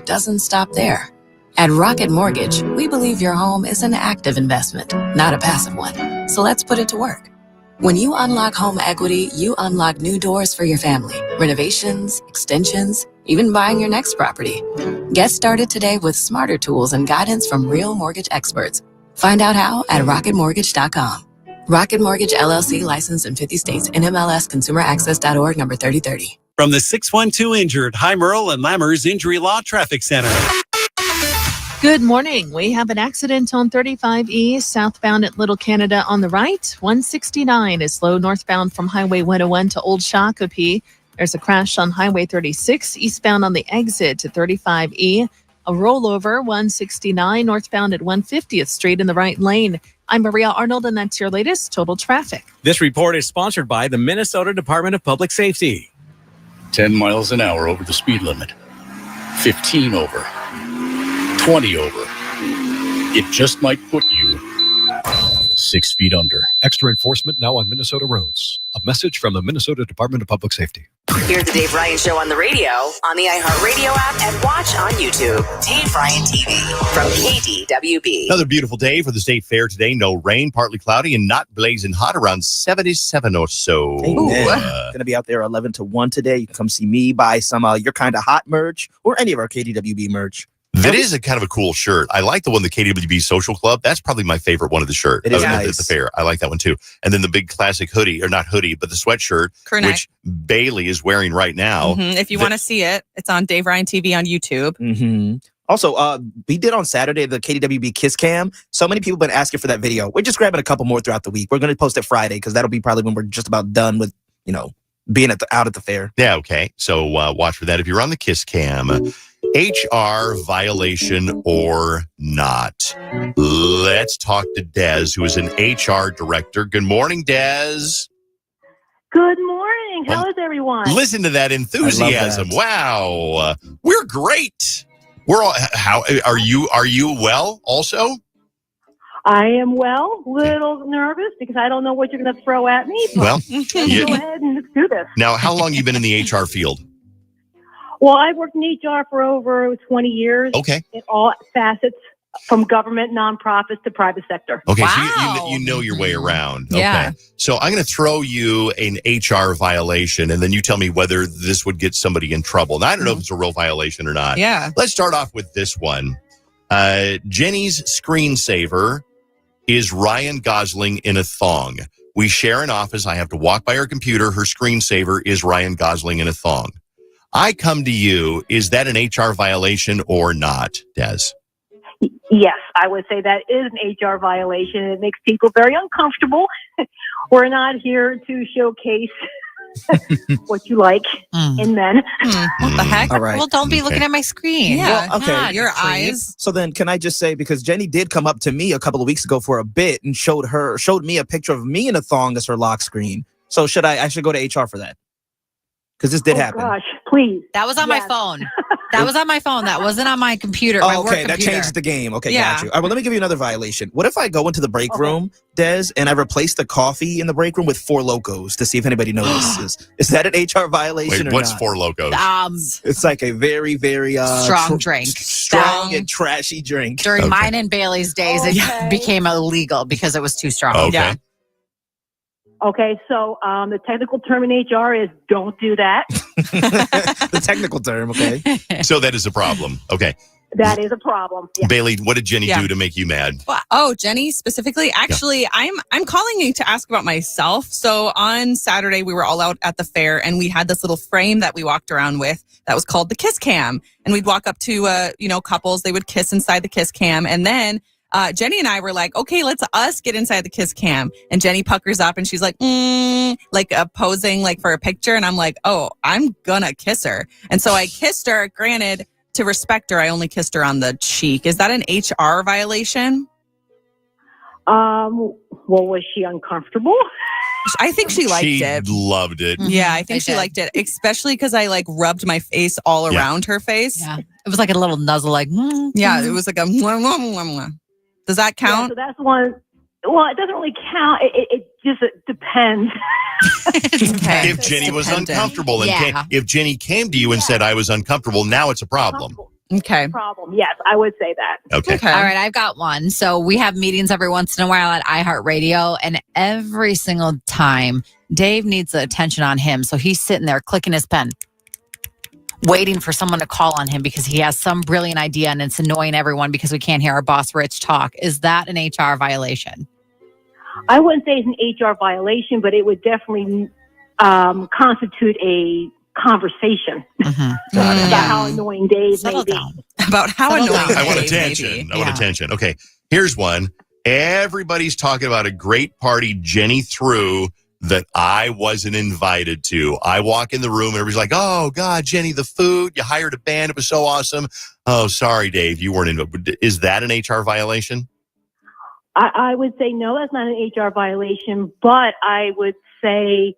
doesn't stop there. At Rocket Mortgage, we believe your home is an active investment, not a passive one. So let's put it to work. When you unlock home equity, you unlock new doors for your family, renovations, extensions, even buying your next property. Get started today with smarter tools and guidance from real mortgage experts. Find out how at rocketmortgage.com. Rocket Mortgage LLC, licensed in 50 states, NMLS ConsumerAccess.org, number 3030. From the 612 Injured, High Merle and Lammers Injury Law Traffic Center. Good morning. We have an accident on 35E southbound at Little Canada on the right. 169 is slow northbound from Highway 101 to Old Shakopee. There's a crash on Highway 36 eastbound on the exit to 35E. A rollover 169 northbound at 150th Street in the right lane. I'm Maria Arnold, and that's your latest total traffic. This report is sponsored by the Minnesota Department of Public Safety. 10 miles an hour over the speed limit. 15 over. 20 over. It just might put you 6 feet under. Extra enforcement now on Minnesota roads. A message from the Minnesota Department of Public Safety. Hear the Dave Ryan Show on the radio, on the iHeartRadio app, and watch on YouTube. Dave Ryan TV from KDWB. Another beautiful day for the state fair today. No rain, partly cloudy, and not blazing hot, around 77 or so. Going to be out there 11 to 1 today. You can come see me, buy some You're Kinda Hot merch or any of our KDWB merch. That is a kind of a cool shirt. I like the one, the KDWB Social Club. That's probably my favorite one of the shirt. It is nice. At the fair. I like that one too. And then the big classic hoodie, or not hoodie, but the sweatshirt, which Bailey is wearing right now. If you want to see it, it's on Dave Ryan TV on YouTube. Also, we did on Saturday the KDWB Kiss Cam. So many people have been asking for that video. We're just grabbing a couple more throughout the week. We're going to post it Friday because that'll be probably when we're just about done with, being out at the fair. Yeah, okay. So watch for that. If you're on the Kiss Cam, HR violation or not. Let's talk to Des, who is an HR director. Good morning, Des. Good morning. How is everyone? Listen to that enthusiasm. Wow. We're great. We're all, how are you well also? I am well, little nervous because I don't know what you're going to throw at me. Well, go ahead and let's do this. Now, how long have you been in the HR field? Well, I've worked in HR for over 20 years. Okay. In all facets, from government, nonprofits to private sector. Okay, wow. So you know your way around. Yeah. Okay. So I'm going to throw you an HR violation, and then you tell me whether this would get somebody in trouble. Now, I don't know if it's a real violation or not. Yeah. Let's start off with this one. Jenny's screensaver is Ryan Gosling in a thong. We share an office. I have to walk by her computer. Her screensaver is Ryan Gosling in a thong. I come to you. Is that an HR violation or not, Des? Yes, I would say that is an HR violation. It makes people very uncomfortable. We're not here to showcase what you like in men. What the heck? All right. Well, don't be looking at my screen. Yeah. Well, okay. God, your eyes. So then can I just say, because Jenny did come up to me a couple of weeks ago for a bit and showed me a picture of me in a thong as her lock screen. So I should go to HR for that? Because this did happen. Gosh, please. That was on my phone. That was on my phone. That wasn't on my computer. My work that computer. changes the game. Okay, Yeah. got you. All right, well, let me give you another violation. What if I go into the break room, Des, and I replace the coffee in the break room with Four Locos to see if anybody notices? Is that an HR violation or what's not? Four Locos? It's like a very, very strong drink. Strong and trashy drink. During mine and Bailey's days, it became illegal because it was too strong. Okay. Yeah. Okay, so the technical term in HR is don't do that. The technical term, okay. So that is a problem. Okay. That is a problem. Yeah. Bailey, what did Jenny do to make you mad? Well, oh, Jenny specifically. Actually, I'm calling you to ask about myself. So on Saturday, we were all out at the fair, and we had this little frame that we walked around with that was called the Kiss Cam. And we'd walk up to couples. They would kiss inside the Kiss Cam, and then Jenny and I were like, okay, let's us get inside the Kiss Cam. And Jenny puckers up and she's like, posing like for a picture. And I'm like, oh, I'm gonna kiss her. And so I kissed her. Granted, to respect her, I only kissed her on the cheek. Is that an HR violation? Well, was she uncomfortable? I think she liked it. She loved it. Yeah, I think she liked it, especially because I rubbed my face all around her face. Yeah, it was like a little nuzzle, Yeah, it was like a mwah, mwah, mwah, mwah. Does that count? Yeah, so that's one. Well, it doesn't really count. It just depends. If Jenny was uncomfortable, and if Jenny came to you and said, I was uncomfortable, now it's a problem. Okay. problem. Yes, I would say that. Okay. All right, I've got one. So we have meetings every once in a while at iHeartRadio, and every single time Dave needs the attention on him. So he's sitting there clicking his pen, waiting for someone to call on him because he has some brilliant idea and it's annoying everyone because we can't hear our boss Rich talk. Is that an HR violation? I wouldn't say it's an HR violation, but it would definitely constitute a conversation about how annoying Dave may be. About how annoying I want Dave may attention. be. I want attention. Okay, here's one. Everybody's talking about a great party Jenny threw that I wasn't invited to. I walk in the room and everybody's like, oh, God, Jenny, the food. You hired a band. It was so awesome. Oh, sorry, Dave. You weren't invited. Is that an HR violation? I would say no, that's not an HR violation, but I would say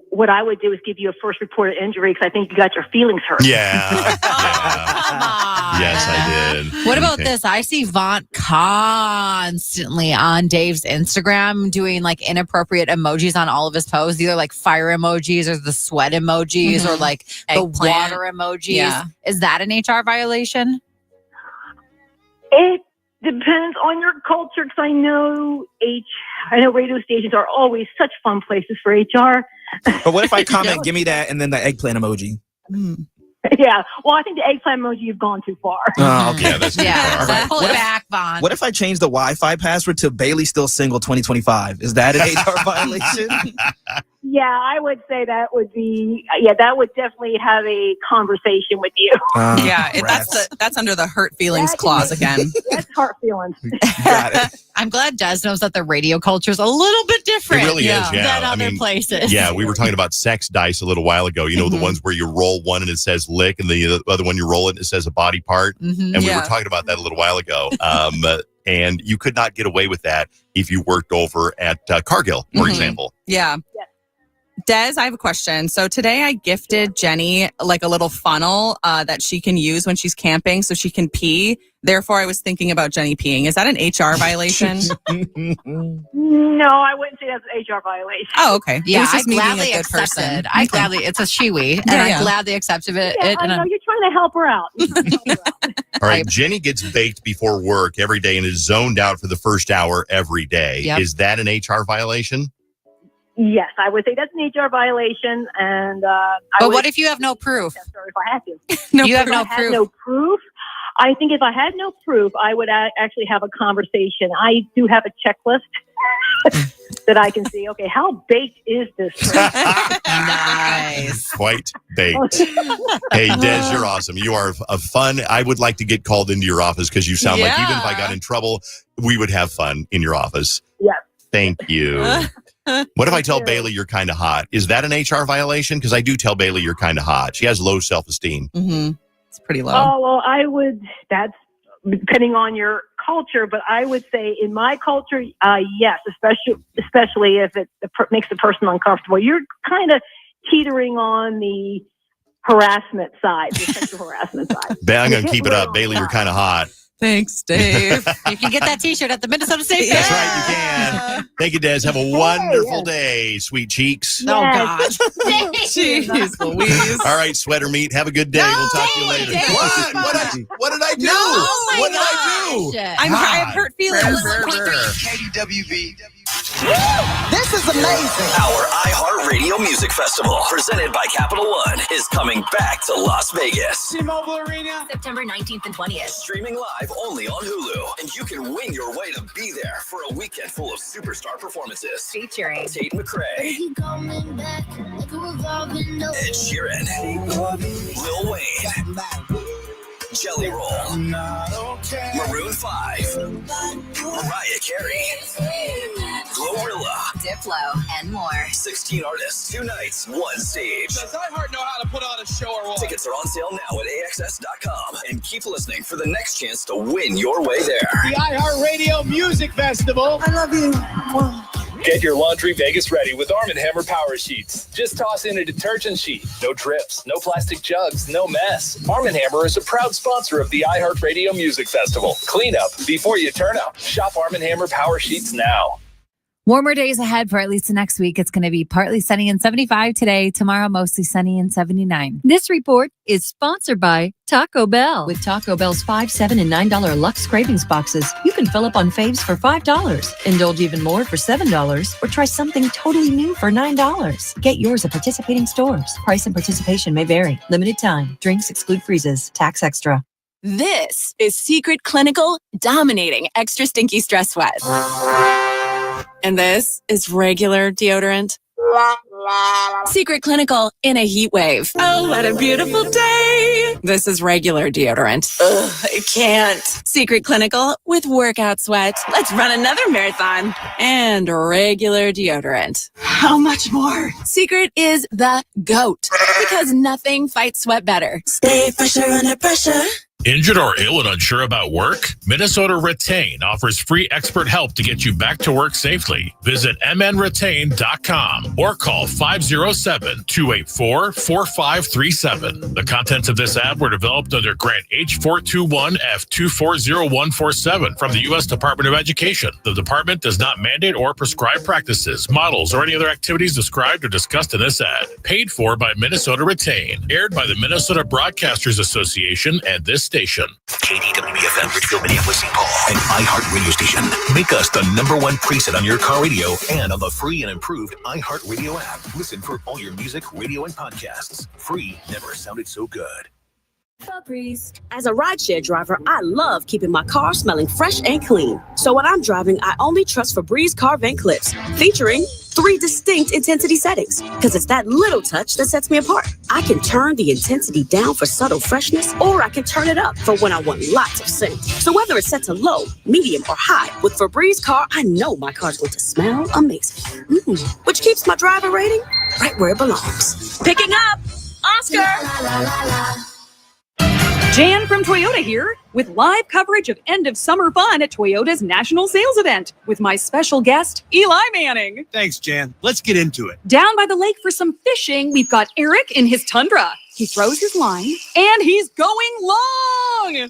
what I would do is give you a first reported injury because I think you got your feelings hurt. Yeah. Come on. Yes, I did. What about this? I see Vaughn constantly on Dave's Instagram doing like inappropriate emojis on all of his posts, either like fire emojis or the sweat emojis or like Eggplant. the water emojis. Yeah. Is that an HR violation? It depends on your culture because I know radio stations are always such fun places for HR. But what if I comment, give me that, and then the eggplant emoji? Yeah. Well, I think the eggplant emoji, you've gone too far. Oh, okay. Yeah, that's too far. Pull it back, Vaughn. What if I change the Wi-Fi password to Bailey Still Single 2025? Is that an HR violation? Yeah, I would say that would be, that would definitely have a conversation with you. That's under the hurt feelings clause again. That's hurt feelings. I'm glad Des knows that the radio culture is a little bit different It really is, yeah. than other places. Yeah, we were talking about sex dice a little while ago. You know, the ones where you roll one and it says lick, and the other one you roll it and it says a body part. And we were talking about that a little while ago. And you could not get away with that if you worked over at Cargill, for example. Yeah. Des, I have a question. So today I gifted Jenny like a little funnel that she can use when she's camping so she can pee. Therefore, I was thinking about Jenny peeing. Is that an HR violation? No, I wouldn't say that's an HR violation. Oh, okay. Yeah, I gladly accepted. It's a she-we, and I gladly accepted it. Yeah, I know, you're trying to help her out. All right, Jenny gets baked before work every day and is zoned out for the first hour every day. Yep. Is that an HR violation? Yes, I would say that's an HR violation. And but what if you have no proof? If I had to. You have no If I proof. had no proof. I think if I had no proof, I would actually have a conversation. I do have a checklist that I can see. Okay, how baked is this person? Nice. Quite baked. Hey, Des, you're awesome. You are a fun. I would like to get called into your office because you sound like even if I got in trouble, we would have fun in your office. Yes. Thank you. What if I tell Bailey you're kind of hot? Is that an HR violation? Because I do tell Bailey you're kind of hot. She has low self-esteem. It's pretty low. Oh, well, I would, that's depending on your culture, but I would say in my culture, yes, especially if it makes the person uncomfortable. You're kind of teetering on the harassment side, the sexual harassment side. I'm going to keep it up. Bailey, you're kind of hot. Thanks, Dave. You can get that T-shirt at the Minnesota State Fair. That's right, you can. Thank you, Des. Have a wonderful day, sweet cheeks. Oh, God. Jeez Louise. All right, sweater meat. Have a good day. We'll talk to you later. Dave. What did I do? Oh my What did I do? I have hurt feelings. KDWB. This is amazing. Our iHeartRadio Music Festival, presented by Capital One, is coming back to Las Vegas. T-Mobile Arena, September 19th and 20th. Streaming live only on Hulu. And you can win your way to be there for a weekend full of superstar performances. Featuring Tate McRae, Ed Sheeran, Lil Wayne, Jelly Roll, Maroon 5, Mariah Carey, Glorilla, Diplo, and more. 16 artists, 2 nights, 1 stage. does iHeart know how to put on a show or what? Tickets are on sale now at AXS.com. And keep listening for the next chance to win your way there. The iHeartRadio Music Festival. I love you. Get your laundry Vegas ready with Arm & Hammer Power Sheets. Just toss in a detergent sheet. No drips, no plastic jugs, no mess. Arm & Hammer is a proud sponsor of the iHeartRadio Music Festival. Clean up before you turn up. Shop Arm & Hammer Power Sheets now. Warmer days ahead for at least the next week. It's going to be partly sunny and 75 today. Tomorrow, mostly sunny and 79. This report is sponsored by Taco Bell. With Taco Bell's $5, $7, and $9 Lux Cravings boxes, you can fill up on faves for $5, indulge even more for $7, or try something totally new for $9. Get yours at participating stores. Price and participation may vary. Limited time. Drinks exclude freezes. Tax extra. This is Secret Clinical dominating extra stinky stress sweat. And this is regular deodorant. Secret Clinical in a heat wave. Oh, what a beautiful day. This is regular deodorant. Ugh, I can't. Secret Clinical with workout sweat. Let's run another marathon. And regular deodorant. How much more? Secret is the GOAT because nothing fights sweat better. Stay fresher under pressure. Injured or ill and unsure about work? Minnesota Retain offers free expert help to get you back to work safely. Visit mnretain.com or call 507-284-4537. The contents of this ad were developed under Grant H421F240147 from the U.S. Department of Education. The department does not mandate or prescribe practices, models, or any other activities described or discussed in this ad. Paid for by Minnesota Retain. Aired by the Minnesota Broadcasters Association and this station. KDWB FM, Richfield, Minneapolis, St. Paul, an iHeartRadio station. Make us the #1 preset on your car radio and on the free and improved iHeartRadio app. Listen for all your music, radio, and podcasts. Free never sounded so good. Febreze. As a rideshare driver, I love keeping my car smelling fresh and clean. So when I'm driving, I only trust Febreze car vent clips, featuring 3 distinct intensity settings, because it's that little touch that sets me apart. I can turn the intensity down for subtle freshness, or I can turn it up for when I want lots of scent. So whether it's set to low, medium, or high, with Febreze car, I know my car's going to smell amazing. Which keeps my driver rating right where it belongs. Picking up, Oscar! Jan from Toyota here with live coverage of end of summer fun at Toyota's national sales event with my special guest, Eli Manning. Thanks, Jan. Let's get into it. Down by the lake for some fishing, we've got Eric in his Tundra. He throws his line and he's going long.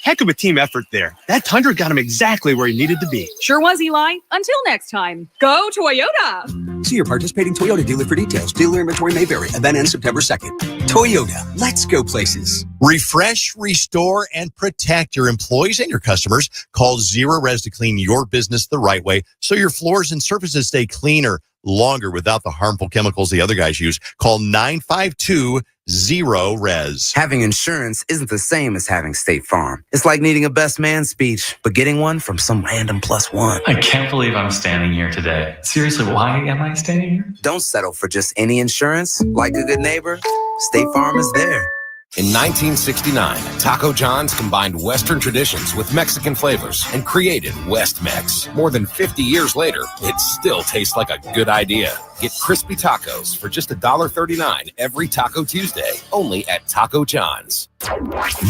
Heck of a team effort there. That Tundra got him exactly where he needed to be. Sure was, Eli. Until next time, go Toyota. See your participating Toyota dealer for details. Dealer inventory may vary. Event ends September 2nd. Toyota, let's go places. Refresh, restore, and protect your employees and your customers. Call Zero Res to clean your business the right way so your floors and surfaces stay cleaner longer without the harmful chemicals the other guys use. Call 952-0-RES. Having insurance isn't the same as having State Farm. It's like needing a best man speech, but getting one from some random +1. I can't believe I'm standing here today. Seriously, why am I standing here? Don't settle for just any insurance. Like a good neighbor, State Farm is there. In 1969, Taco John's combined Western traditions with Mexican flavors and created West Mex. More than 50 years later, it still tastes like a good idea. Get crispy tacos for just $1.39 every Taco Tuesday, only at Taco John's.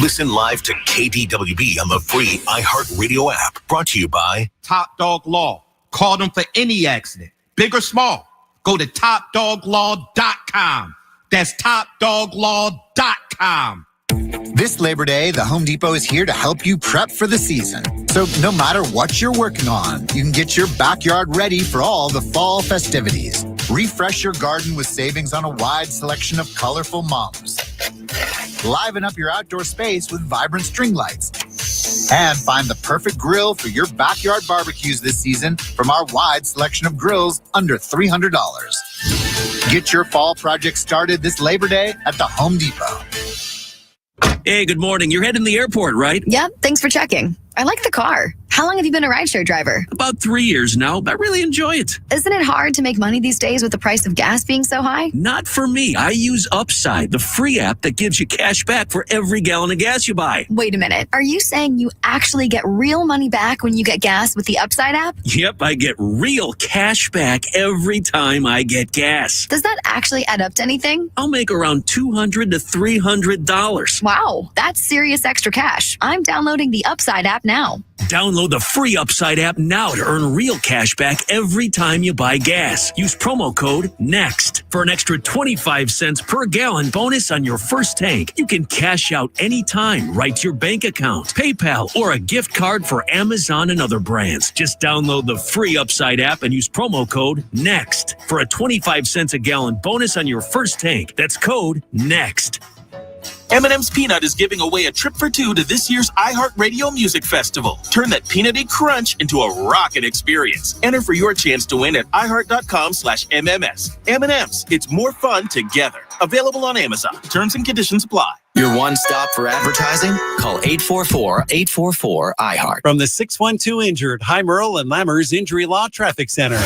Listen live to KDWB on the free iHeartRadio app. Brought to you by Top Dog Law. Call them for any accident, big or small. Go to topdoglaw.com. That's topdoglaw.com. This Labor Day, the Home Depot is here to help you prep for the season. So no matter what you're working on, you can get your backyard ready for all the fall festivities. Refresh your garden with savings on a wide selection of colorful mums. Liven up your outdoor space with vibrant string lights. And find the perfect grill for your backyard barbecues this season from our wide selection of grills under $300. Get your fall project started this Labor Day at the Home Depot. Hey, good morning. You're heading to the airport, right? Yep, thanks for checking. I like the car. How long have you been a rideshare driver? About 3 years now, but I really enjoy it. Isn't it hard to make money these days with the price of gas being so high? Not for me. I use Upside, the free app that gives you cash back for every gallon of gas you buy. Wait a minute. Are you saying you actually get real money back when you get gas with the Upside app? Yep, I get real cash back every time I get gas. Does that actually add up to anything? I'll make around $200 to $300. Wow, that's serious extra cash. I'm downloading the Upside app now. Download the free Upside app now to earn real cash back every time you buy gas. Use promo code NEXT for an extra 25 cents per gallon bonus on your first tank. You can cash out anytime right to your bank account, PayPal, or a gift card for Amazon and other brands. Just download the free Upside app and use promo code NEXT for a 25 cents a gallon bonus on your first tank. That's code NEXT. M&M's Peanut is giving away a trip for two to this year's iHeartRadio Music Festival. Turn that peanutty crunch into a rockin' experience. Enter for your chance to win at iHeart.com/MMS. M&M's, it's more fun together. Available on Amazon. Terms and conditions apply. Your one stop for advertising? Call 844-844-iHeart. From the 612 Injured, High Merle and Lammers Injury Law Traffic Center.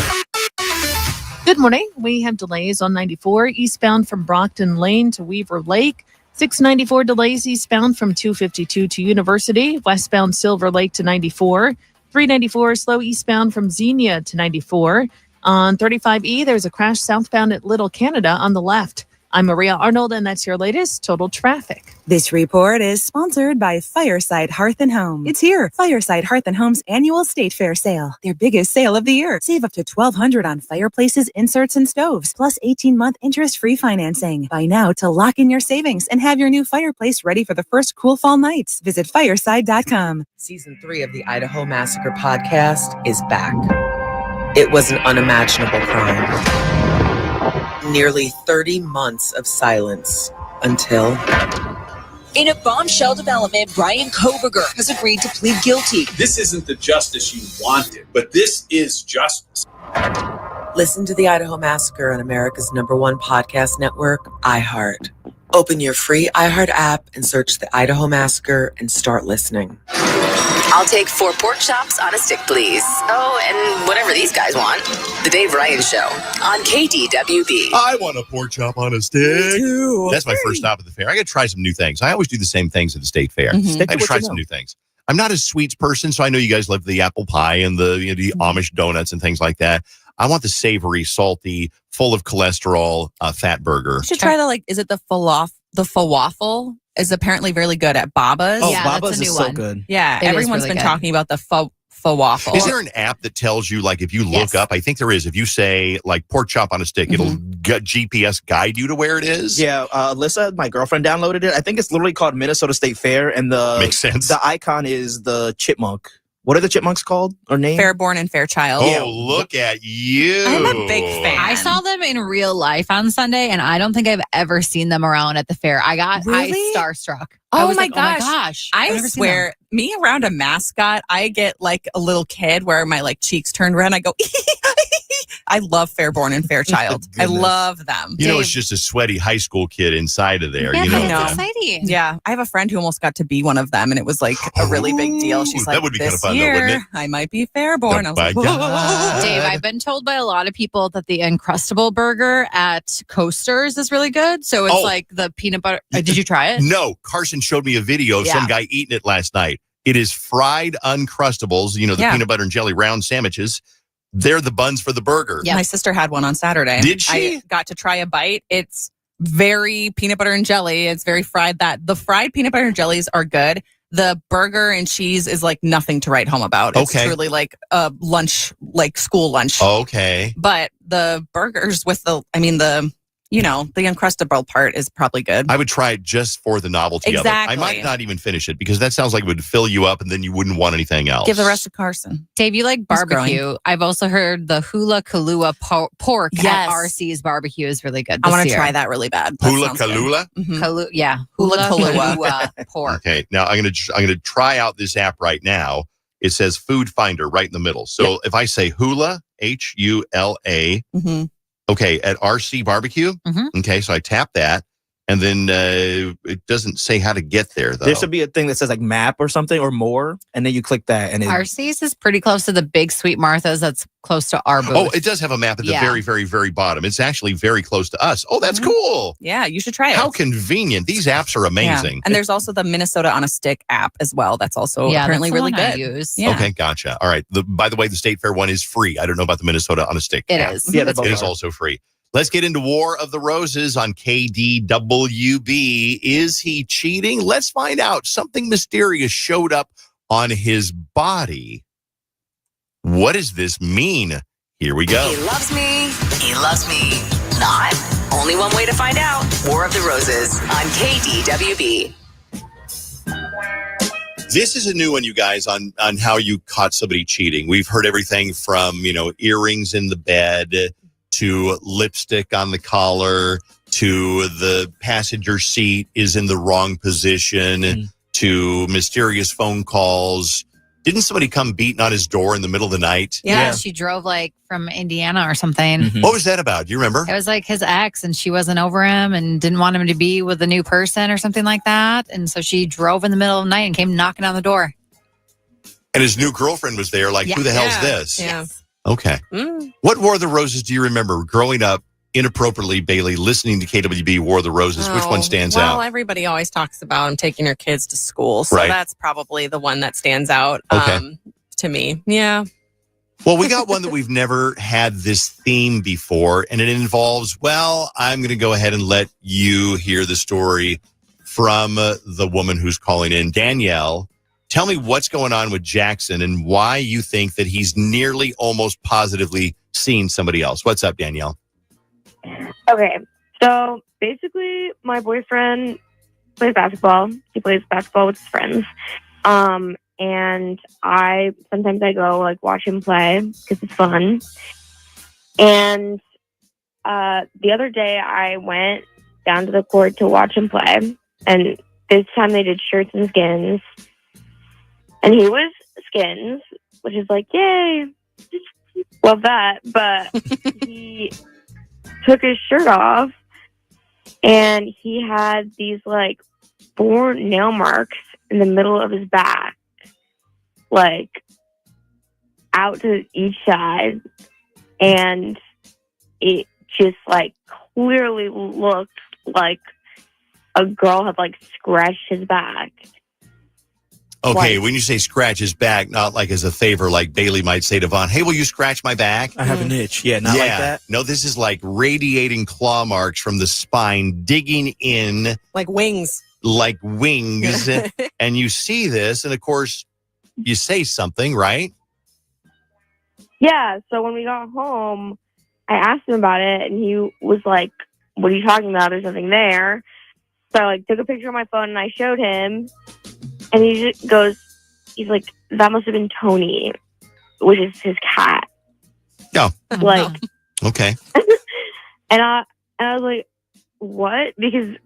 Good morning. We have delays on 94 eastbound from Brockton Lane to Weaver Lake. 694 delays eastbound from 252 to University, westbound Silver Lake to 94. 394 slow eastbound from Xenia to 94. On 35E, there's a crash southbound at Little Canada on the left. I'm Maria Arnold, and that's your latest total traffic. This report is sponsored by Fireside Hearth & Home. It's here, Fireside Hearth & Home's annual State Fair sale. Their biggest sale of the year. Save up to $1,200 on fireplaces, inserts, and stoves, plus 18-month interest-free financing. Buy now to lock in your savings and have your new fireplace ready for the first cool fall nights. Visit fireside.com. Season 3 of the Idaho Massacre podcast is back. It was an unimaginable crime. Nearly 30 months of silence until... In a bombshell development, Brian Koberger has agreed to plead guilty. This isn't the justice you wanted, but this is justice. Listen to the Idaho Massacre on America's #1 podcast network, iHeart. Open your free iHeart app and search the Idaho Massacre and start listening. I'll take 4 pork chops on a stick, please. Oh, and whatever these guys want. The Dave Ryan Show on KDWB. I want a pork chop on a stick. Me too. That's my first stop at the fair. I got to try some new things. I always do the same things at the state fair. Mm-hmm. I got to try some new things. I'm not a sweets person, so I know you guys love the apple pie and the Amish donuts and things like that. I want the savory, salty, full of cholesterol, fat burger. You should try is it the falafel? Is apparently really good at Baba's. Oh, yeah, Baba's is so good. Yeah, everyone's been talking about the falafel. Is there an app that tells you, if you look up, I think there is, if you say, pork chop on a stick, it'll GPS guide you to where it is? Yeah, Alyssa, my girlfriend, downloaded it. I think it's literally called Minnesota State Fair, and Makes sense. The icon is the chipmunk. What are the chipmunks called or named? Fairborn and Fairchild. Oh, look at you. I'm a big fan. I saw them in real life on Sunday, and I don't think I've ever seen them around at the fair. I starstruck. Oh my gosh. Oh my gosh. I swear, me around a mascot, I get like a little kid where my cheeks turn red. I go, I love Fairborn and Fairchild. I love them. You know, it's just a sweaty high school kid inside of there. Yeah, you know, that's exciting. Yeah. I have a friend who almost got to be one of them, and it was a really big deal. She's that would be this kind of fun, year, though, wouldn't it? I might be Fairborn. I was like, Dave, I've been told by a lot of people that the Uncrustable burger at Coasters is really good. So it's the peanut butter. Did you try it? No. Carson showed me a video of some guy eating it last night. It is fried Uncrustables, the peanut butter and jelly round sandwiches. They're the buns for the burger. Yeah, my sister had one on Saturday. Did she? I got to try a bite. It's very peanut butter and jelly. It's very fried. The fried peanut butter and jellies are good. The burger and cheese is nothing to write home about. It's truly a lunch, school lunch. Okay. But the burgers with the Uncrustable part is probably good. I would try it just for the novelty of it. I might not even finish it because that sounds like it would fill you up and then you wouldn't want anything else. Give the rest to Carson. Dave, you like barbecue. I've also heard the Hula Kalua pork at RC's barbecue is really good. I want to try that really bad. Hula Kalula? Mm-hmm. Hula Kalua pork. Okay, now I'm gonna try out this app right now. It says Food Finder right in the middle. So if I say Hula, Hula, okay, at RC Barbecue. Okay, so I tap that, and then it doesn't say how to get there, though. There should be a thing that says map or something or more, and then you click that. And RC's is pretty close to the Big Sweet Martha's. That's close to our booth. Oh, it does have a map at the very, very, very bottom. It's actually very close to us. Oh, that's cool. Yeah, you should try it. How convenient. These apps are amazing. Yeah. And there's also the Minnesota on a Stick app as well. That's also apparently really good. Yeah. Okay, gotcha. All right. By the way, the State Fair one is free. I don't know about the Minnesota on a Stick app. It is. Yeah, it is also free. Let's get into War of the Roses on KDWB. Is he cheating? Let's find out. Something mysterious showed up on his body. What does this mean? Here we go. He loves me. He loves me. Not. Only one way to find out. War of the Roses on KDWB. This is a new one, you guys, on how you caught somebody cheating. We've heard everything from, earrings in the bed to lipstick on the collar to the passenger seat is in the wrong position to mysterious phone calls. Didn't somebody come beating on his door in the middle of the night? Yeah. She drove from Indiana or something. What was that about? Do you remember? It was his ex, and she wasn't over him and didn't want him to be with a new person or something like that. And so she drove in the middle of the night and came knocking on the door. And his new girlfriend was there, who the hell's this? Yeah. Okay. What War of the Roses do you remember growing up inappropriately, Bailey, listening to KWB War of the Roses? Which one stands out? Well, everybody always talks about taking your kids to school. So Right. that's probably the one that stands out to me. Yeah. Well, we got one that we've never had this theme before, and it involves, I'm going to go ahead and let you hear the story from the woman who's calling in. Danielle, tell me what's going on with Jackson and why you think that he's nearly almost positively seen somebody else. What's up, Danielle? Okay, so basically, my boyfriend plays basketball. He plays basketball with his friends. And sometimes I go watch him play because it's fun. And the other day I went down to the court to watch him play. And this time they did shirts and skins. And he was skins, which is yay. Love that. But he took his shirt off and he had these 4 nail marks in the middle of his back, out to each side, and it just clearly looked like a girl had scratched his back. Okay, when you say scratch his back, not as a favor, like Bailey might say to Vaughn, hey, will you scratch my back? I have an itch. Yeah, not like that. No, this is radiating claw marks from the spine, digging in. Like wings. Like wings. And you see this, and of course, you say something, right? Yeah, so when we got home, I asked him about it, and he was like, what are you talking about? There's nothing there. So I took a picture on my phone, and I showed him. And he just goes, he's like, that must have been Tony, which is his cat. No. Okay. And I was like, what? Because,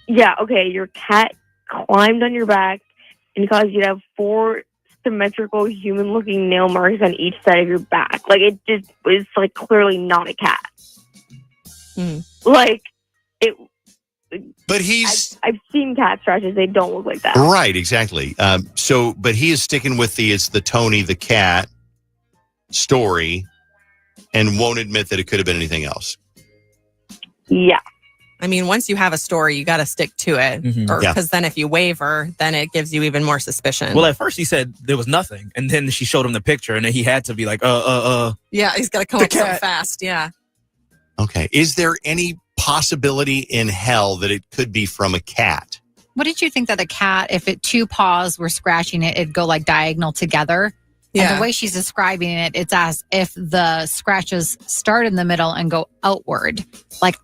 your cat climbed on your back and caused you to have 4 symmetrical human-looking nail marks on each side of your back. It just was, clearly not a cat. But I've seen cat scratches. They don't look like that. Right, exactly. But he is sticking with it's the Tony the cat story and won't admit that it could have been anything else. Yeah. I mean, once you have a story, you got to stick to it. Because then if you waver, then it gives you even more suspicion. Well, at first he said there was nothing. And then she showed him the picture. And then he had to be like, Yeah, he's got to come up so fast. Yeah. Okay. Is there any possibility in hell that it could be from a cat? What did you think that a cat, if 2 paws were scratching it, it'd go diagonal together? Yeah. And the way she's describing it, it's as if the scratches start in the middle and go outward,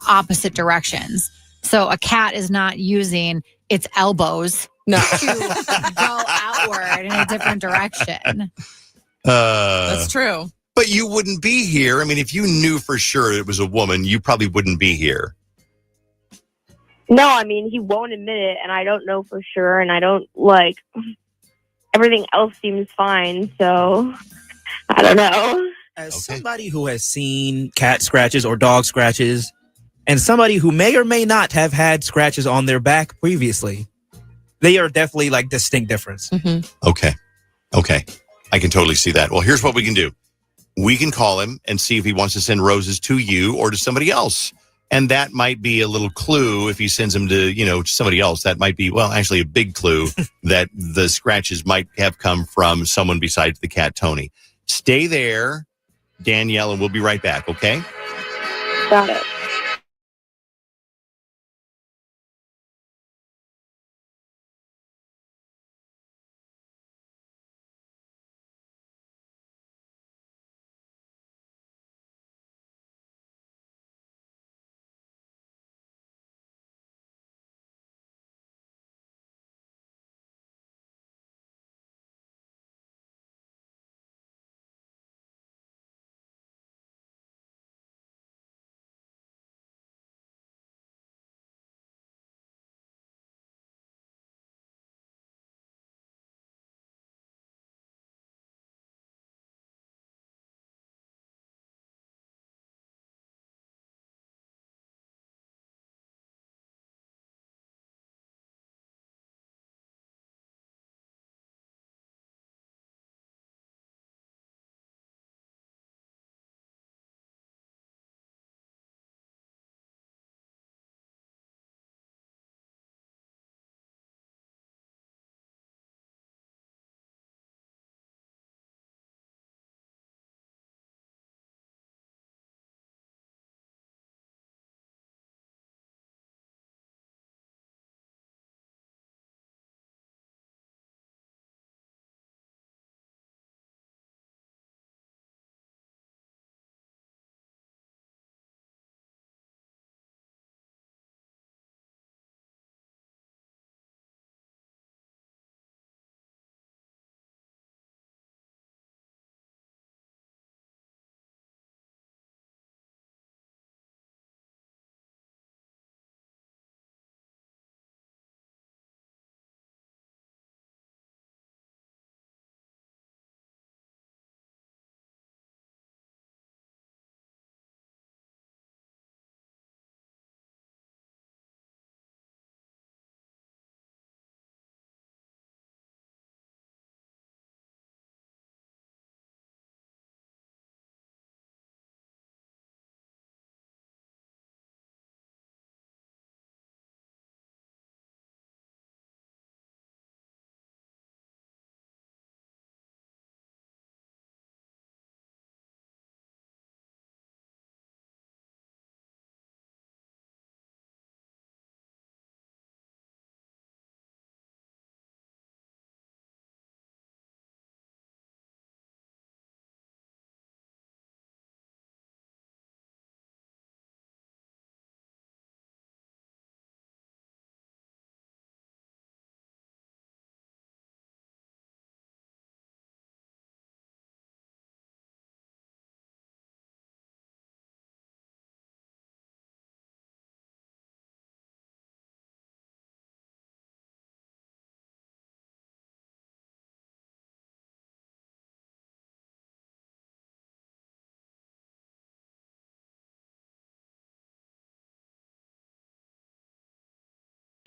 opposite directions. So a cat is not using its elbows to go outward in a different direction. That's true. But you wouldn't be here. I mean, if you knew for sure it was a woman, you probably wouldn't be here. No, I mean, he won't admit it, and I don't know for sure, and I don't, everything else seems fine, so I don't know. As somebody who has seen cat scratches or dog scratches, and somebody who may or may not have had scratches on their back previously, they are definitely distinct difference. Okay. I can totally see that. Well, here's what we can do. We can call him and see if he wants to send roses to you or to somebody else. And that might be a little clue if he sends them to, somebody else. That might be, actually a big clue that the scratches might have come from someone besides the cat, Tony. Stay there, Danielle, and we'll be right back, okay? Got it.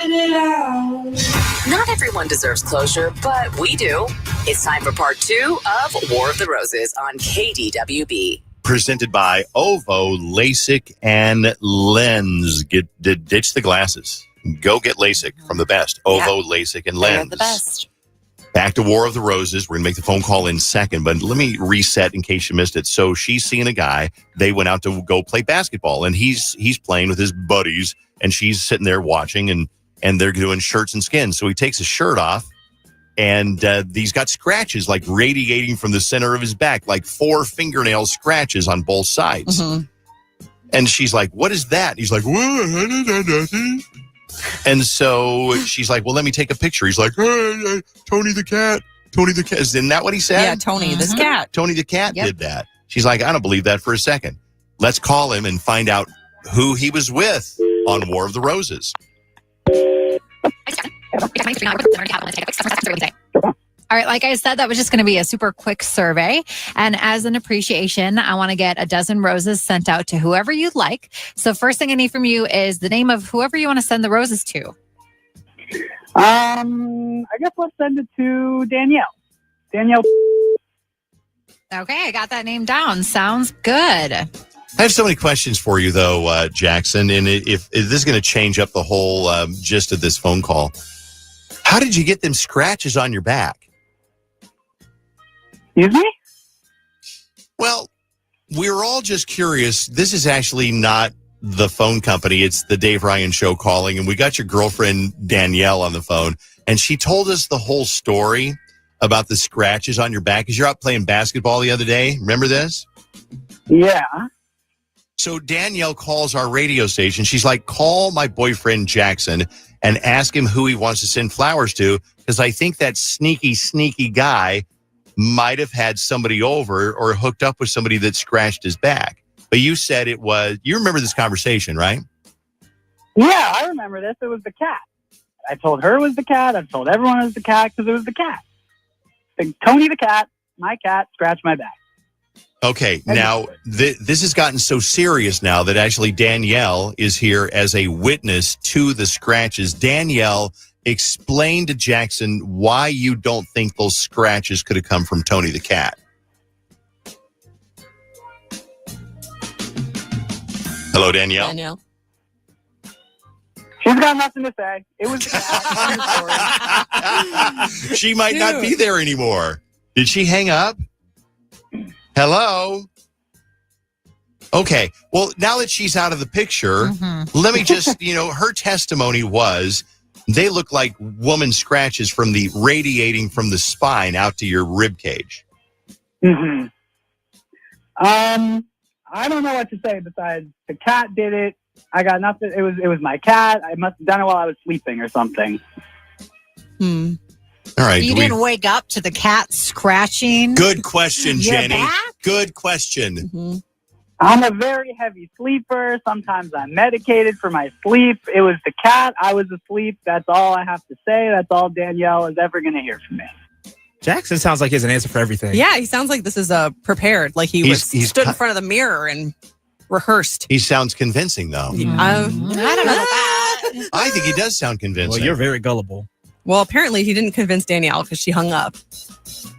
Not everyone deserves closure, but we do. It's time for part 2 of War of the Roses on KDWB. Presented by Ovo, LASIK, and Lens. Ditch the glasses. Go get LASIK from the best. Ovo, LASIK, and Lens. They're the best. Back to War of the Roses. We're going to make the phone call in second, but let me reset in case you missed it. So she's seeing a guy. They went out to go play basketball, and he's playing with his buddies, and she's sitting there watching, and they're doing shirts and skins. So he takes his shirt off, and he's got scratches like radiating from the center of his back, like 4 fingernail scratches on both sides. Mm-hmm. And she's like, "What is that?" He's like, "What?" And so she's like, "Well, let me take a picture." He's like, "Hey, Tony the cat. Tony the cat." Isn't that what he said? Yeah, Tony this cat. Tony the cat did that. She's like, "I don't believe that for a second. Let's call him and find out who he was with on War of the Roses." All right, like I said, that was just going to be a super quick survey. And as an appreciation, I want to get a dozen roses sent out to whoever you'd like. So first thing I need from you is the name of whoever you want to send the roses to. I guess let's send it to Danielle. Danielle. Okay, I got that name down. Sounds good. I have so many questions for you, though, Jackson. And if this is going to change up the whole gist of this phone call, how did you get them scratches on your back? Excuse me? Well, we're all just curious. This is actually not the phone company. It's the Dave Ryan Show calling. And we got your girlfriend, Danielle, on the phone. And she told us the whole story about the scratches on your back because you're out playing basketball the other day. Remember this? Yeah. So Danielle calls our radio station. She's like, "Call my boyfriend Jackson and ask him who he wants to send flowers to because I think that sneaky guy might have had somebody over or hooked up with somebody that scratched his back." But you said it was, you remember this conversation, right? Yeah, I remember this. It was the cat. I told her it was the cat. I told everyone it was the cat because it was the cat. Tony the cat, my cat, scratched my back. Okay, now this has gotten so serious now that actually Danielle is here as a witness to the scratches. Danielle, explain to Jackson why you don't think those scratches could have come from Tony the cat. Hello, Danielle. Danielle. She's got nothing to say. It was the cat. She might not be there anymore. Did she hang up? Hello? Okay. Well, now that she's out of the picture, let me just, her testimony was they look like woman scratches from the radiating from the spine out to your rib cage. Mm-hmm. I don't know what to say besides the cat did it. I got nothing. It was my cat. I must have done it while I was sleeping or something. All right. You didn't wake up to the cat scratching? Good question, Jenny. Back? Good question. Mm-hmm. I'm a very heavy sleeper. Sometimes I'm medicated for my sleep. It was the cat. I was asleep. That's all I have to say. That's all Danielle is ever going to hear from me. Jackson sounds like he has an answer for everything. Yeah, he sounds like this is prepared. Like he stood in front of the mirror and rehearsed. He sounds convincing, though. I don't know that. I think he does sound convincing. Well, you're very gullible. Well, apparently he didn't convince Danielle because she hung up.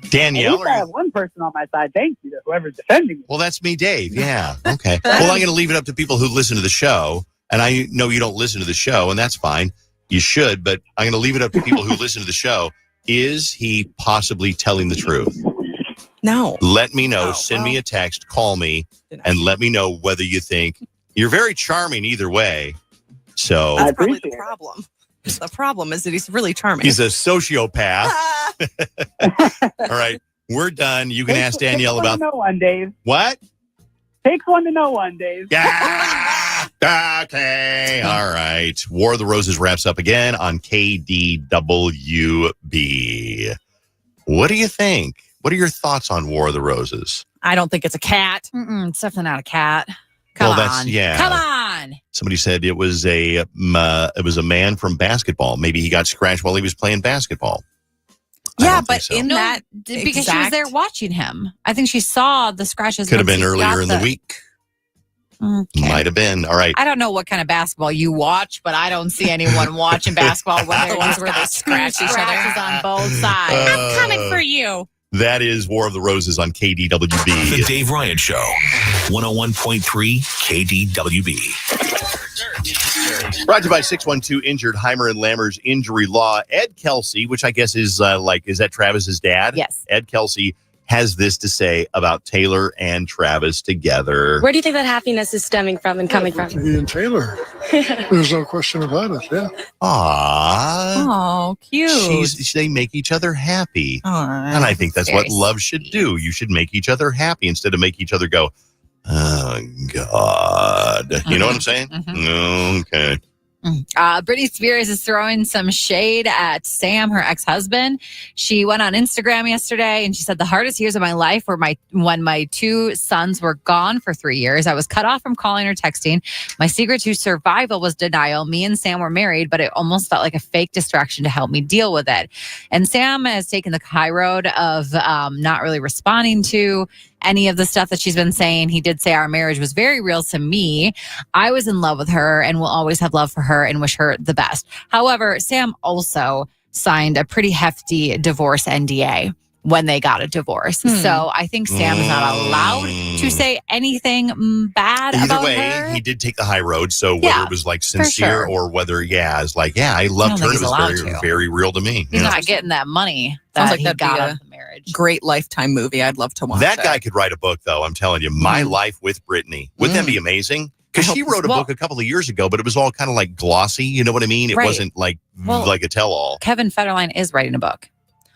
Danielle? At least I have one person on my side. Thank you to whoever's defending me. Well, that's me, Dave. Yeah. Okay. Well, I'm going to leave it up to people who listen to the show. And I know you don't listen to the show, and that's fine. You should, but I'm going to leave it up to people who listen to the show. Is he possibly telling the truth? No. Let me know. Send me a text. Call me. And let me know whether you think you're very charming either way. So I probably appreciate the problem. The problem is that he's really charming. He's a sociopath. All right. We're done. You can ask Danielle about... Takes one to know one, Dave. What? Takes one to know one, Dave. Yeah. Okay. All right. War of the Roses wraps up again on KDWB. What do you think? What are your thoughts on War of the Roses? I don't think it's a cat. It's definitely not a cat. Come on. Come on. Somebody said it was a man from basketball. Maybe he got scratched while he was playing basketball. Yeah, but so. in that because she was there watching him. I think she saw the scratches. Could have been earlier in the week. Okay. Might have been. All right. I don't know what kind of basketball you watch, but I don't see anyone watching basketball when they're The ones just where got they scratch each other. scratches on both sides. I'm coming for you. That is War of the Roses on KDWB. The Dave Ryan Show, 101.3 KDWB. Brought to you by 612 Injured, Heimer and Lammer's Injury Law. Ed Kelsey, which I guess is is that Travis's dad? Yes. Ed Kelsey has this to say about Taylor and Travis together. Where do you think that happiness is stemming from and coming from? Me and Taylor. There's no question about it. Yeah. Aww. Oh, cute. They make each other happy. Aww. And I think that's Very what love should do. You should make each other happy instead of make each other go, oh, God. You know what I'm saying? Okay. Britney Spears is throwing some shade at Sam, her ex-husband. She went on Instagram yesterday and she said, the hardest years of my life were when my two sons were gone for 3 years. I was cut off from calling or texting. My secret to survival was denial. Me and Sam were married, but it almost felt like a fake distraction to help me deal with it. And Sam has taken the high road of not really responding to any of the stuff that she's been saying. He did say our marriage was very real to me. I was in love with her and will always have love for her and wish her the best. However, Sam also signed a pretty hefty divorce NDA when they got a divorce. So I think Sam is not allowed to say anything bad Either about way, her. he did take the high road. So whether Yeah, it was like for sincere sure. or whether, it's like, I loved I her. don't think It he's was allowed very, to. very real to me. He's not getting that money that Sounds like he that'd got be out a of the marriage. great Lifetime movie. I'd love to watch That it. guy could write a book, though. I'm telling you, My Life with Britney. Wouldn't that be amazing? Because she wrote a book a couple of years ago, but it was all kind of like glossy. You know what I mean? It Right. wasn't like a tell-all. Kevin Federline is writing a book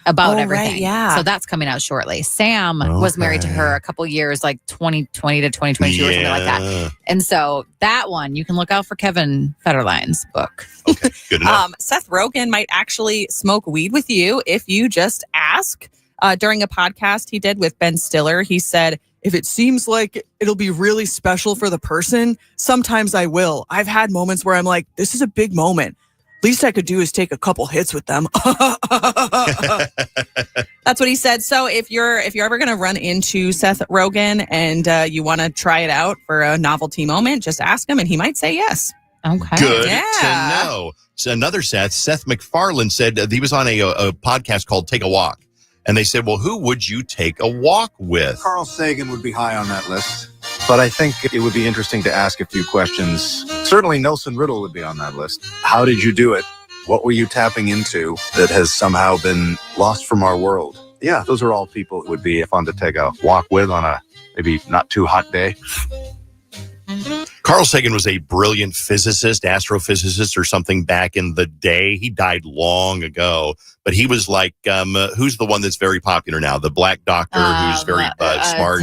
about everything. Right, yeah. So that's coming out shortly. Sam was married to her a couple years, like 2020 to 2022 or something like that. And so that one, you can look out for Kevin Federline's book. Okay, good enough. Seth Rogen might actually smoke weed with you if you just ask. During a podcast he did with Ben Stiller, he said, if it seems like it'll be really special for the person, sometimes I will. I've had moments where I'm like, this is a big moment. Least I could do is take a couple hits with them. That's what he said. So if you're ever going to run into Seth Rogen and you want to try it out for a novelty moment, just ask him and he might say yes. Okay. Good to know. So another Seth MacFarlane said he was on a podcast called Take a Walk. And they said, well, who would you take a walk with? Carl Sagan would be high on that list, but I think it would be interesting to ask a few questions. Certainly Nelson Riddle would be on that list. How did you do it? What were you tapping into that has somehow been lost from our world? Yeah, those are all people that would be fun to take a walk with on a maybe not too hot day. Carl Sagan was a brilliant physicist, astrophysicist or something back in the day. He died long ago, but he was like, who's the one that's very popular now? The black doctor who's very smart.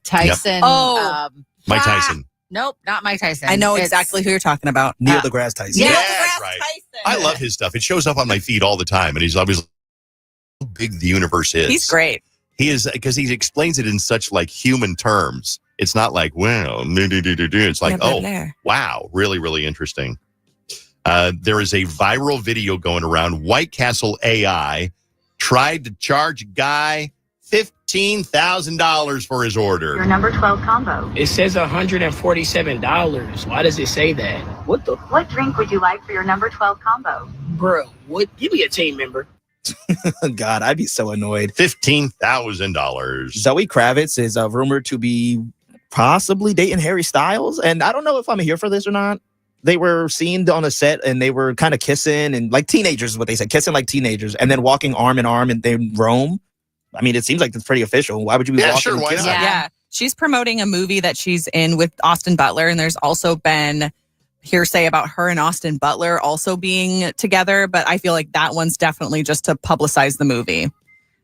Tyson. Yep. Oh. Mike Tyson. Nope, not Mike Tyson. I know exactly who you're talking about. Neil deGrasse Tyson. Yeah, that's right. I love his stuff. It shows up on my feed all the time, and he's always how big the universe is. He's great. He is, because he explains it in such like human terms. It's not like, well, it's like, wow, really, really interesting. There is a viral video going around. White Castle AI tried to charge a guy $15,000 for his order. Your number 12 combo. It says $147. Why does it say that? What drink would you like for your number 12 combo? Bro, what? Give me a team member. God, I'd be so annoyed. $15,000. Zoe Kravitz is rumored to be possibly dating Harry Styles, and I don't know if I'm here for this or not. They were seen on a set and they were kind of kissing and like teenagers is what they said, kissing like teenagers, and then walking arm in arm and they roam. I mean, it seems like it's pretty official. Why would you be walking? Sure, why not? Yeah. She's promoting a movie that she's in with Austin Butler, and there's also been hearsay about her and Austin Butler also being together, but I feel like that one's definitely just to publicize the movie.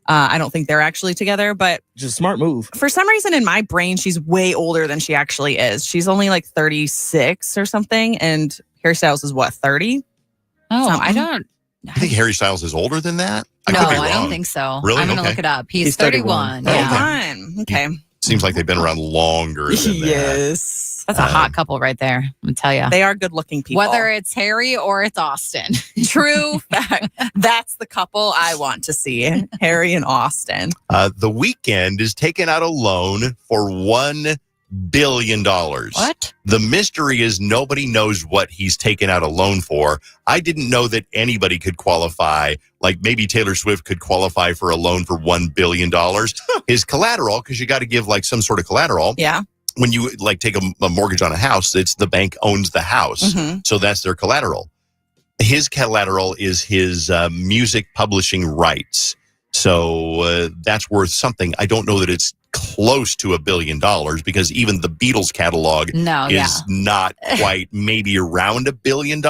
I don't think they're actually together, but just a smart move. For some reason in my brain, she's way older than she actually is. She's only like 36 or something, and Harry Styles is what, 30? Oh, something? I don't. I think Harry Styles is older than that. No, could be I don't wrong. think so. Really? I'm going to Okay. look it up. He's 31. Yeah. Okay. Seems like they've been around longer than that. Yes. That's a hot couple right there. I'm going to tell you. They are good looking people. Whether it's Harry or it's Austin. True fact. That's the couple I want to see. Harry and Austin. The Weeknd is taking out a loan for $1 billion. What? The mystery is nobody knows what he's taken out a loan for. I didn't know that anybody could qualify. Like maybe Taylor Swift could qualify for a loan for $1 billion. His collateral, because you got to give like some sort of collateral. Yeah. When you like take a mortgage on a house, it's the bank owns the house. So that's their collateral. His collateral is his music publishing rights. So that's worth something. I don't know that it's close to $1 billion because even the Beatles catalog is not quite, maybe around $1 billion.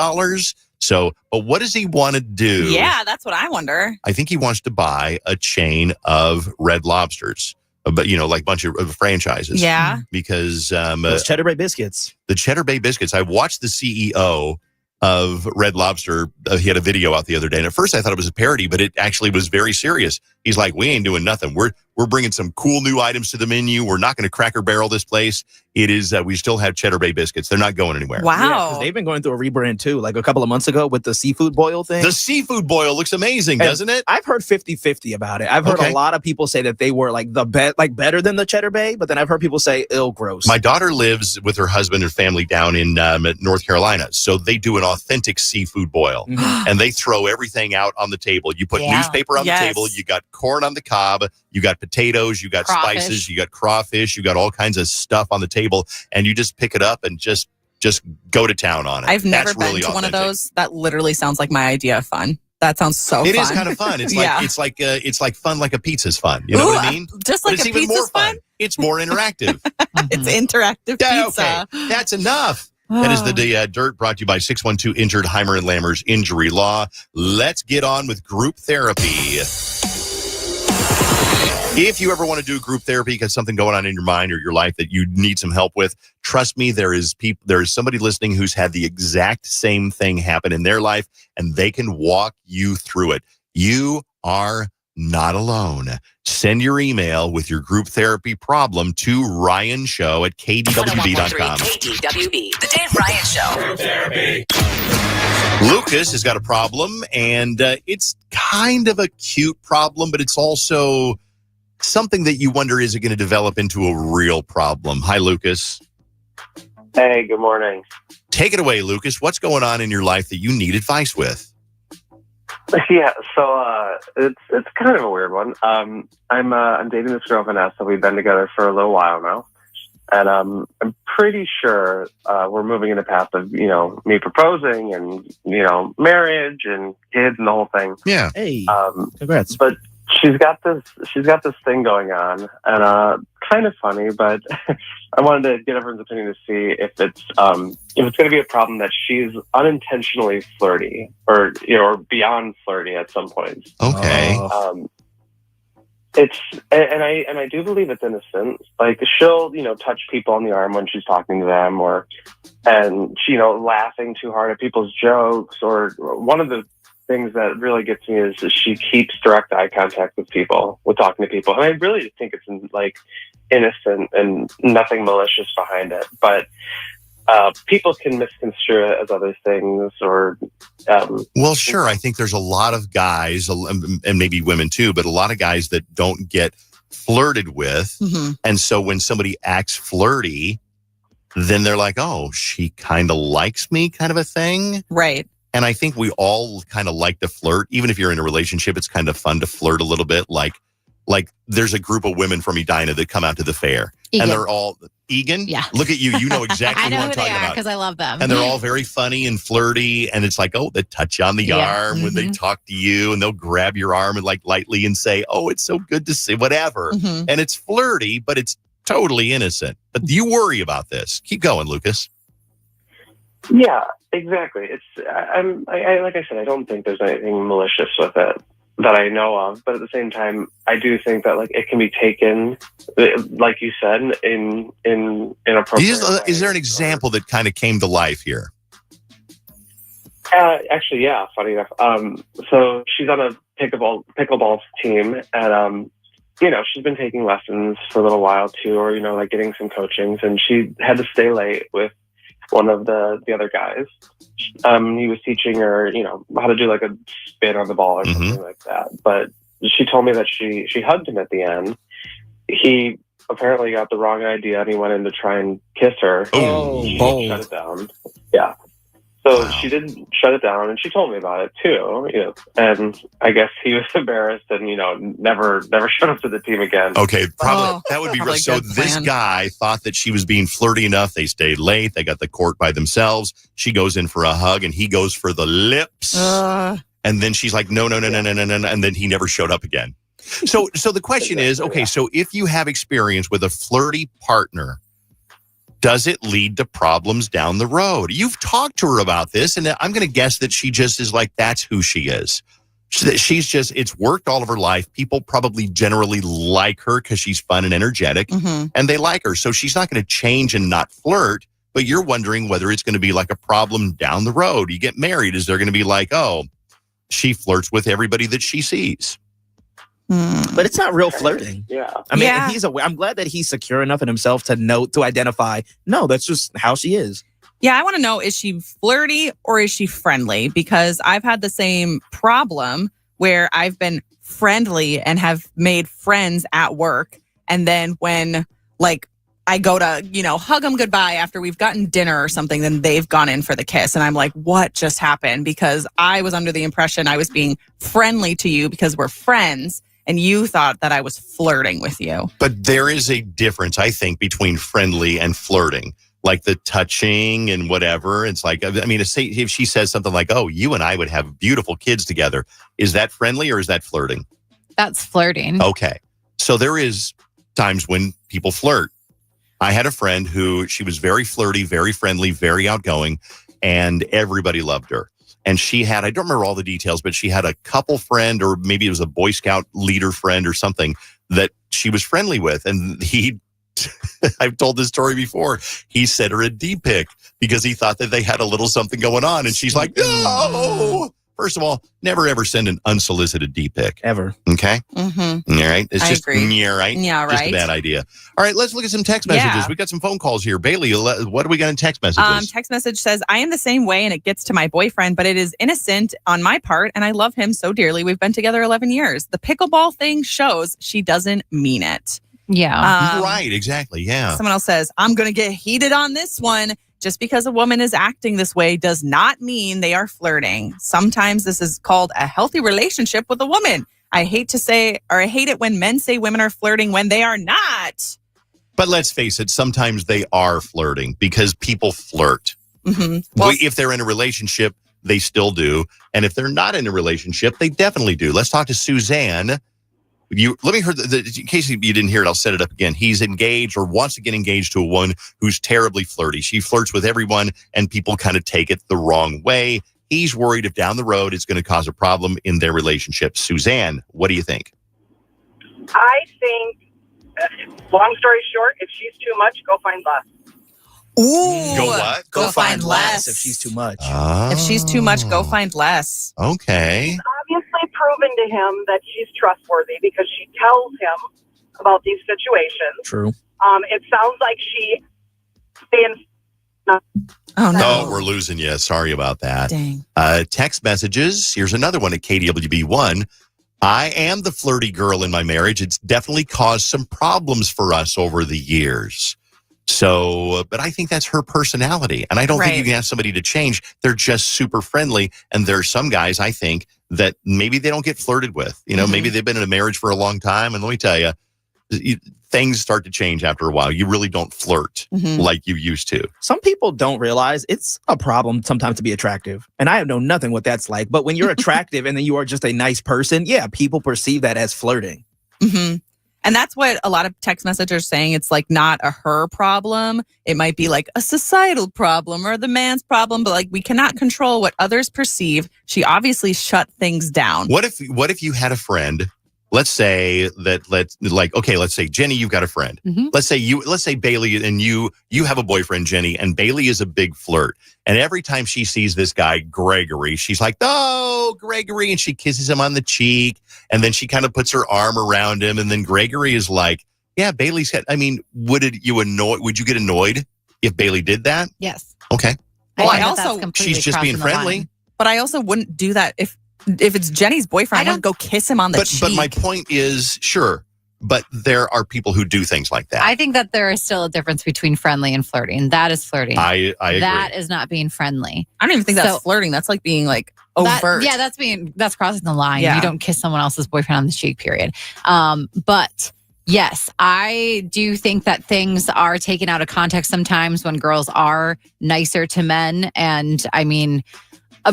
So, but what does he want to do? Yeah, that's what I wonder. I think he wants to buy a chain of Red Lobsters, but like a bunch of franchises. Yeah, because those Cheddar Bay biscuits. The Cheddar Bay biscuits. I watched the CEO of Red Lobster. He had a video out the other day, and at first I thought it was a parody, but it actually was very serious. He's like, we ain't doing nothing. We're bringing some cool new items to the menu. We're not going to Cracker Barrel this place. It is we still have Cheddar Bay biscuits. They're not going anywhere. Wow. Because they've been going through a rebrand too, like a couple of months ago with the seafood boil thing. The seafood boil looks amazing, doesn't it? I've heard 50-50 about it. I've heard a lot of people say that they were like better than the Cheddar Bay, but then I've heard people say ill gross. My daughter lives with her husband and family down in North Carolina, so they do an authentic seafood boil, and they throw everything out on the table. You put newspaper on the table. You got corn on the cob. You got potatoes. You got spices. You got crawfish. You got all kinds of stuff on the table, and you just pick it up and just go to town on it. I've never been to one of those. That literally sounds like my idea of fun. That sounds so fun. It is kind of fun. It's like it's like fun like a pizza's fun. You know what I mean? Just like but it's a even more pizza's fun? It's more interactive. It's interactive pizza. Okay. That's enough. That is the Dirt, brought to you by 612 Injured, Heimer and Lammer's Injury Law. Let's get on with group therapy. If you ever want to do group therapy because something going on in your mind or your life that you need some help with, trust me, there is somebody listening who's had the exact same thing happen in their life, and they can walk you through it. You are not alone. Send your email with your group therapy problem to ryanshow@kdwb.com. KDWB, the Dave Ryan Show. Group therapy. Lucas has got a problem, and it's kind of a cute problem, but it's also something that you wonder, is it going to develop into a real problem? Hi, Lucas. Hey, good morning. Take it away, Lucas. What's going on in your life that you need advice with? Yeah, so it's kind of a weird one. I'm dating this girl, Vanessa. We've been together for a little while now, and I'm pretty sure we're moving in the path of me proposing and marriage and kids and the whole thing. Yeah. Hey. Congrats. But she's got this thing going on, and kind of funny, but I wanted to get everyone's opinion to see if it's going to be a problem that she's unintentionally flirty or beyond flirty at some point. Okay. I do believe it's innocent. Like she'll touch people on the arm when she's talking to them, and she laughing too hard at people's jokes. Or one of the things that really gets me is that she keeps direct eye contact with talking to people. And I really think it's innocent and nothing malicious behind it. But people can misconstrue it as other things or... well, sure. I think there's a lot of guys, and maybe women too, but a lot of guys that don't get flirted with. Mm-hmm. And so when somebody acts flirty, then they're like, oh, she kind of likes me, kind of a thing. Right. And I think we all kind of like to flirt. Even if you're in a relationship, it's kind of fun to flirt a little bit. Like there's a group of women from Edina that come out to the fair. Egan. And they're all... Egan? Yeah. Look at you. You know exactly I know who I'm who talking they are about. because I love them. And they're all very funny and flirty. And it's like, oh, they touch you on the arm when they talk to you. And they'll grab your arm and lightly and say, oh, it's so good to see, whatever. Mm-hmm. And it's flirty, but it's totally innocent. But do you worry about this? Keep going, Lucas. Yeah, exactly. Like I said, I don't think there's anything malicious with it that I know of. But at the same time, I do think that it can be taken, like you said, in inappropriate. Is there an example that kind of came to life here? Actually, yeah. Funny enough. So she's on a pickleball team, and she's been taking lessons for a little while too, or getting some coachings, and she had to stay late with one of the other guys. He was teaching her, how to do a spin on the ball or something like that. But she told me that she hugged him at the end. He apparently got the wrong idea and he went in to try and kiss her. She shut it down. Yeah. So she didn't shut it down, and she told me about it too. You know, and I guess he was embarrassed, and never showed up to the team again. Okay, probably that would be really so. This guy thought that she was being flirty enough. They stayed late. They got the court by themselves. She goes in for a hug, and he goes for the lips. And then she's like, no, and then he never showed up again. So the question is, okay, so if you have experience with a flirty partner, does it lead to problems down the road? You've talked to her about this, and I'm going to guess that she just is like, that's who she is. She's just, it's worked all of her life. People probably generally like her because she's fun and energetic, and they like her. So she's not going to change and not flirt, but you're wondering whether it's going to be like a problem down the road. You get married. Is there going to be like, oh, she flirts with everybody that she sees? But it's not real flirting. Yeah. I mean, he's aware. I'm glad that he's secure enough in himself to identify, no, that's just how she is. Yeah, I want to know, is she flirty or is she friendly? Because I've had the same problem where I've been friendly and have made friends at work. And then when I go to, hug them goodbye after we've gotten dinner or something, then they've gone in for the kiss. And I'm like, what just happened? Because I was under the impression I was being friendly to you because we're friends. And you thought that I was flirting with you. But there is a difference, I think, between friendly and flirting. Like the touching and whatever. It's like, I mean, if she says something like, oh, you and I would have beautiful kids together. Is that friendly or is that flirting? That's flirting. Okay. So there is times when people flirt. I had a friend who, she was very flirty, very friendly, very outgoing, and everybody loved her. And she had, I don't remember all the details, but she had a couple friend, or maybe it was a Boy Scout leader friend or something that she was friendly with. And I've told this story before, he sent her a D-pic because he thought that they had a little something going on. And she's like, no. First of all, never ever send an unsolicited D-pic. Ever. Okay? Mm-hmm. All right? It's just, agree. yeah, right? Yeah, Just right. a bad idea. All right, let's look at some text messages. Yeah. We got some phone calls here. Bailey, what do we got in text messages? Text message says, I am the same way and it gets to my boyfriend, but it is innocent on my part and I love him so dearly. We've been together 11 years. The pickleball thing shows she doesn't mean it. Yeah. Right, exactly, yeah. Someone else says, I'm going to get heated on this one. Just because a woman is acting this way does not mean they are flirting. Sometimes this is called a healthy relationship with a woman. I hate it when men say women are flirting when they are not. But let's face it, sometimes they are flirting because people flirt. Mm-hmm. Well, If they're in a relationship, they still do. And if they're not in a relationship, they definitely do. Let's talk to Suzanne. Let me hear in case you didn't hear it, I'll set it up again. He's engaged or wants to get engaged to a woman who's terribly flirty. She flirts with everyone and people kind of take it the wrong way. He's worried if down the road it's going to cause a problem in their relationship. Suzanne, what do you think? I think, long story short, if she's too much, go find less. Ooh. Go what? Go find less. If she's too much. If she's too much, go find less. Okay. It's obviously proven to him that she's trustworthy because she tells him about these situations. True. It sounds like she Oh, no. Oh, we're losing you. Sorry about that. Dang. Text messages. Here's another one at KDWB1. I am the flirty girl in my marriage. It's definitely caused some problems for us over the years. So, but I think that's her personality. And I don't think you can ask somebody to change. They're just super friendly. And there are some guys, I think, that maybe they don't get flirted with. You know, maybe they've been in a marriage for a long time. And let me tell you, things start to change after a while. You really don't flirt like you used to. Some people don't realize it's a problem sometimes to be attractive. And I know nothing what that's like. But when you're attractive and then you are just a nice person, yeah, people perceive that as flirting. Mm-hmm. And that's what a lot of text messages are saying. It's like not a her problem. It might be like a societal problem or the man's problem, but like we cannot control what others perceive. She obviously shut things down. What if you had a friend? Let's say let's say Jenny, you've got a friend. Let's say Bailey and you have a boyfriend, Jenny, and Bailey is a big flirt. And every time she sees this guy, Gregory, she's like, "Oh, Gregory," and she kisses him on the cheek, and then she kind of puts her arm around him, and then Gregory is like, "Yeah, Bailey's had." I mean, would you get annoyed if Bailey did that? Yes. Okay. Well, she's just being friendly. But I also wouldn't do that if it's Jenny's boyfriend. I wouldn't go kiss him on the cheek. But my point is, sure, but there are people who do things like that. I think that there is still a difference between friendly and flirting. That is flirting. I agree. That is not being friendly. I don't even think that's flirting. That's like being like overt. That's crossing the line. Yeah. You don't kiss someone else's boyfriend on the cheek, period. But yes, I do think that things are taken out of context sometimes when girls are nicer to men. And I mean,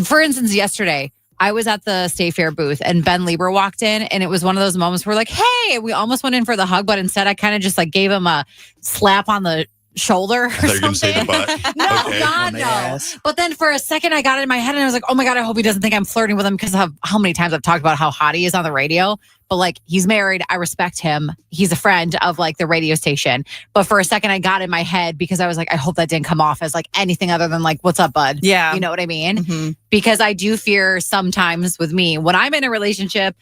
for instance, yesterday, I was at the State Fair booth and Ben Lieber walked in, and it was one of those moments where like, hey, we almost went in for the hug, but instead I kind of just like gave him a slap on the shoulder or They're going to say the butt. No, Okay. God, no. But then for a second, I got it in my head and I was like, oh my God, I hope he doesn't think I'm flirting with him because of how many times I've talked about how hot he is on the radio. But like, he's married. I respect him. He's a friend of like the radio station. But for a second, I got in my head because I was like, I hope that didn't come off as like anything other than like, what's up, bud? Yeah. You know what I mean? Mm-hmm. Because I do fear sometimes with me, when I'm in a relationship,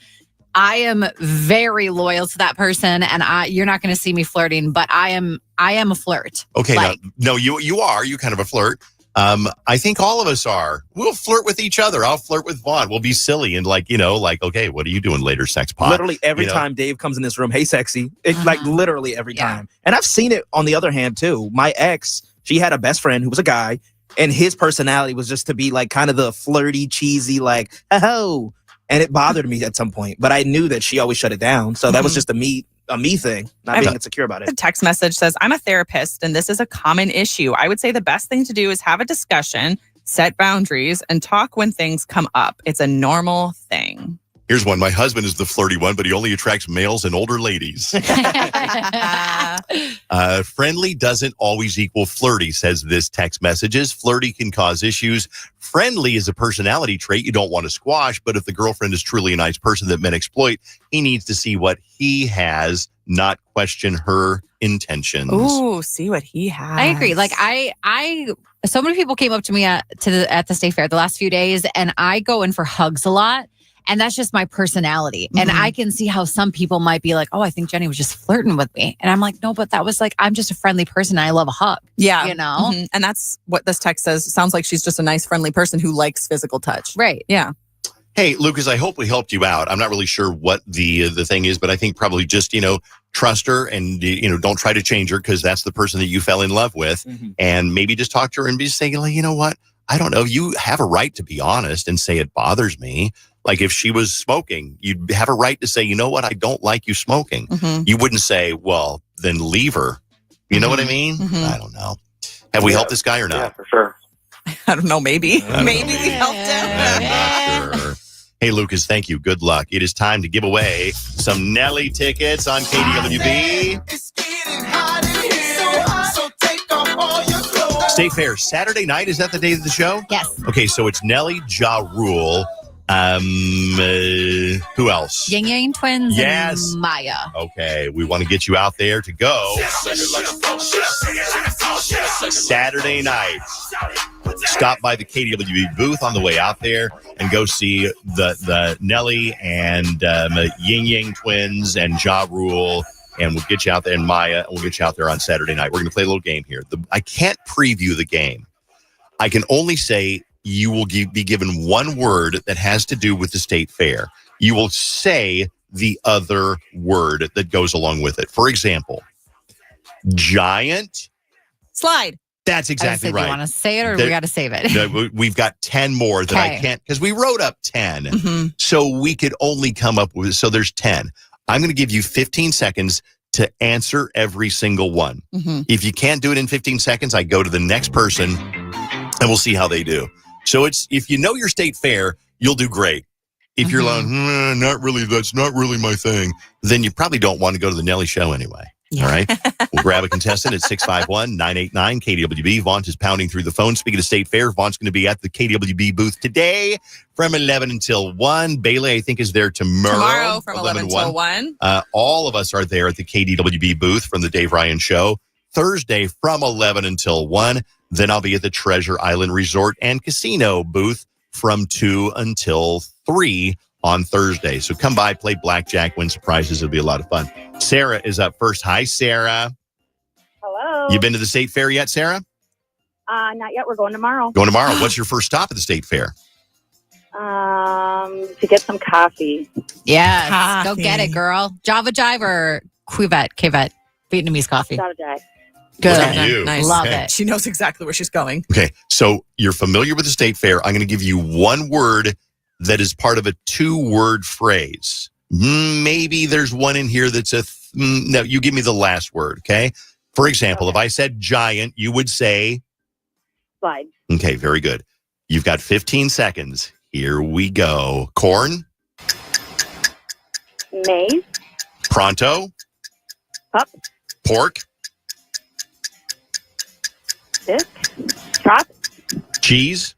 I am very loyal to that person, and you're not going to see me flirting, but I am a flirt. Okay, like, no, you are. You kind of a flirt. I think all of us are. We'll flirt with each other. I'll flirt with Vaughn. We'll be silly and like, okay, what are you doing later, sex pot? Literally every time Dave comes in this room, hey, sexy. It's like literally every time. And I've seen it on the other hand, too. My ex, she had a best friend who was a guy, and his personality was just to be like kind of the flirty, cheesy, like, oh. And it bothered me at some point, but I knew that she always shut it down. So that was just a me thing, not being insecure about it. The text message says, I'm a therapist and this is a common issue. I would say the best thing to do is have a discussion, set boundaries, and talk when things come up. It's a normal thing. Here's one. My husband is the flirty one, but he only attracts males and older ladies. Friendly doesn't always equal flirty, says this text messages. Flirty can cause issues. Friendly is a personality trait you don't want to squash, but if the girlfriend is truly a nice person that men exploit, he needs to see what he has, not question her intentions. Ooh, see what he has. I agree. Like I so many people came up to me at the State Fair the last few days, and I go in for hugs a lot. And that's just my personality. Mm-hmm. And I can see how some people might be like, oh, I think Jenny was just flirting with me. And I'm like, no, but that was like, I'm just a friendly person. And I love a hug. Yeah. You know? Mm-hmm. And that's what this text says. It sounds like she's just a nice, friendly person who likes physical touch. Right. Yeah. Hey, Lucas, I hope we helped you out. I'm not really sure what the thing is, but I think probably just, trust her and, don't try to change her because that's the person that you fell in love with. Mm-hmm. And maybe just talk to her and be just saying, like, you know what? I don't know. You have a right to be honest and say it bothers me. Like if she was smoking, you'd have a right to say, you know what? I don't like you smoking. Mm-hmm. You wouldn't say, well, then leave her. You know what I mean? Mm-hmm. I don't know. Have we helped this guy or not? Yeah, for sure. I don't know. Maybe we helped him. Sure. Hey, Lucas, thank you. Good luck. It is time to give away some Nelly tickets on KDWB. State Fair, Saturday night. Is that the day of the show? Yes. Okay, so it's Nelly, Ja Rule. Who else? Ying Yang Twins. Yes. And Maya. Okay, we want to get you out there to go Saturday night. Stop by the KDWB booth on the way out there and go see the Nelly and Ying Yang Twins and Ja Rule. And we'll get you out there, and Maya, and we'll get you out there on Saturday night. We're going to play a little game here. I can't preview the game. I can only say you will be given one word that has to do with the State Fair. You will say the other word that goes along with it. For example, giant. Slide. That's exactly right. Do you want to say it or we got to save it? No, we've got 10 more that I can't, because we wrote up 10. Mm-hmm. So we could only come up with, so there's 10. I'm going to give you 15 seconds to answer every single one. Mm-hmm. If you can't do it in 15 seconds, I go to the next person and we'll see how they do. So if you know your State Fair, you'll do great. If you're like, not really, that's not really my thing, then you probably don't want to go to the Nelly show anyway. Yeah. All right. We'll grab a contestant at 651-989-KDWB. Vaughn is pounding through the phone. Speaking of State Fair, Vaughn's going to be at the KDWB booth today from 11 until 1. Bailey, I think, is there tomorrow from 11 until 1. All of us are there at the KDWB booth from the Dave Ryan Show. Thursday from 11 until 1. Then I'll be at the Treasure Island Resort and Casino booth from 2 until 3 on Thursday. So come by, play blackjack, win surprises. It'll be a lot of fun. Sarah is up first. Hi, Sarah. Hello. You been to the State Fair yet, Sarah? Not yet. We're going tomorrow. Going tomorrow. What's your first stop at the State Fair? To get some coffee. Yes. Go get it, girl. Java Jive or Kvet, Vietnamese coffee. Got a day. Good. Look at you. Nice. Love Okay. it. She knows exactly where she's going. Okay, so you're familiar with the state fair. I'm going to give you one word that is part of a 2-word phrase. Maybe there's one in here that's no, you give me the last word, okay? For example, if I said giant, you would say? Slide. Okay, very good. You've got 15 seconds. Here we go. Corn, Maize. pronto, Pup. pork, Disc. Chop. cheese,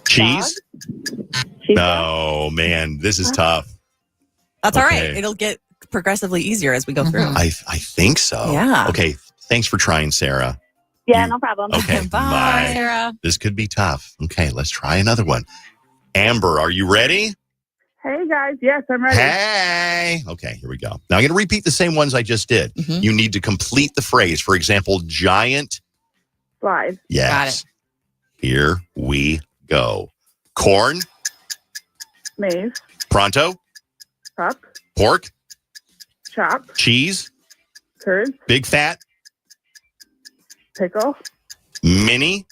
cheese. Oh, man, this is tough. That's all right. Okay. It'll get progressively easier as we go through. I think so. Yeah. Okay, thanks for trying, Sarah. Yeah, no problem. Okay, Bye, Sarah. This could be tough. Okay, let's try another one. Amber, are you ready? Hey, guys. Yes, I'm ready. Hey. Okay, here we go. Now I'm going to repeat the same ones I just did. You need to complete the phrase. For example, giant. Slide. Yes. Got it. Here we go. Corn, Maize. pronto, Pup. pork, Chop. cheese, Curd. big fat, Pickle. mini,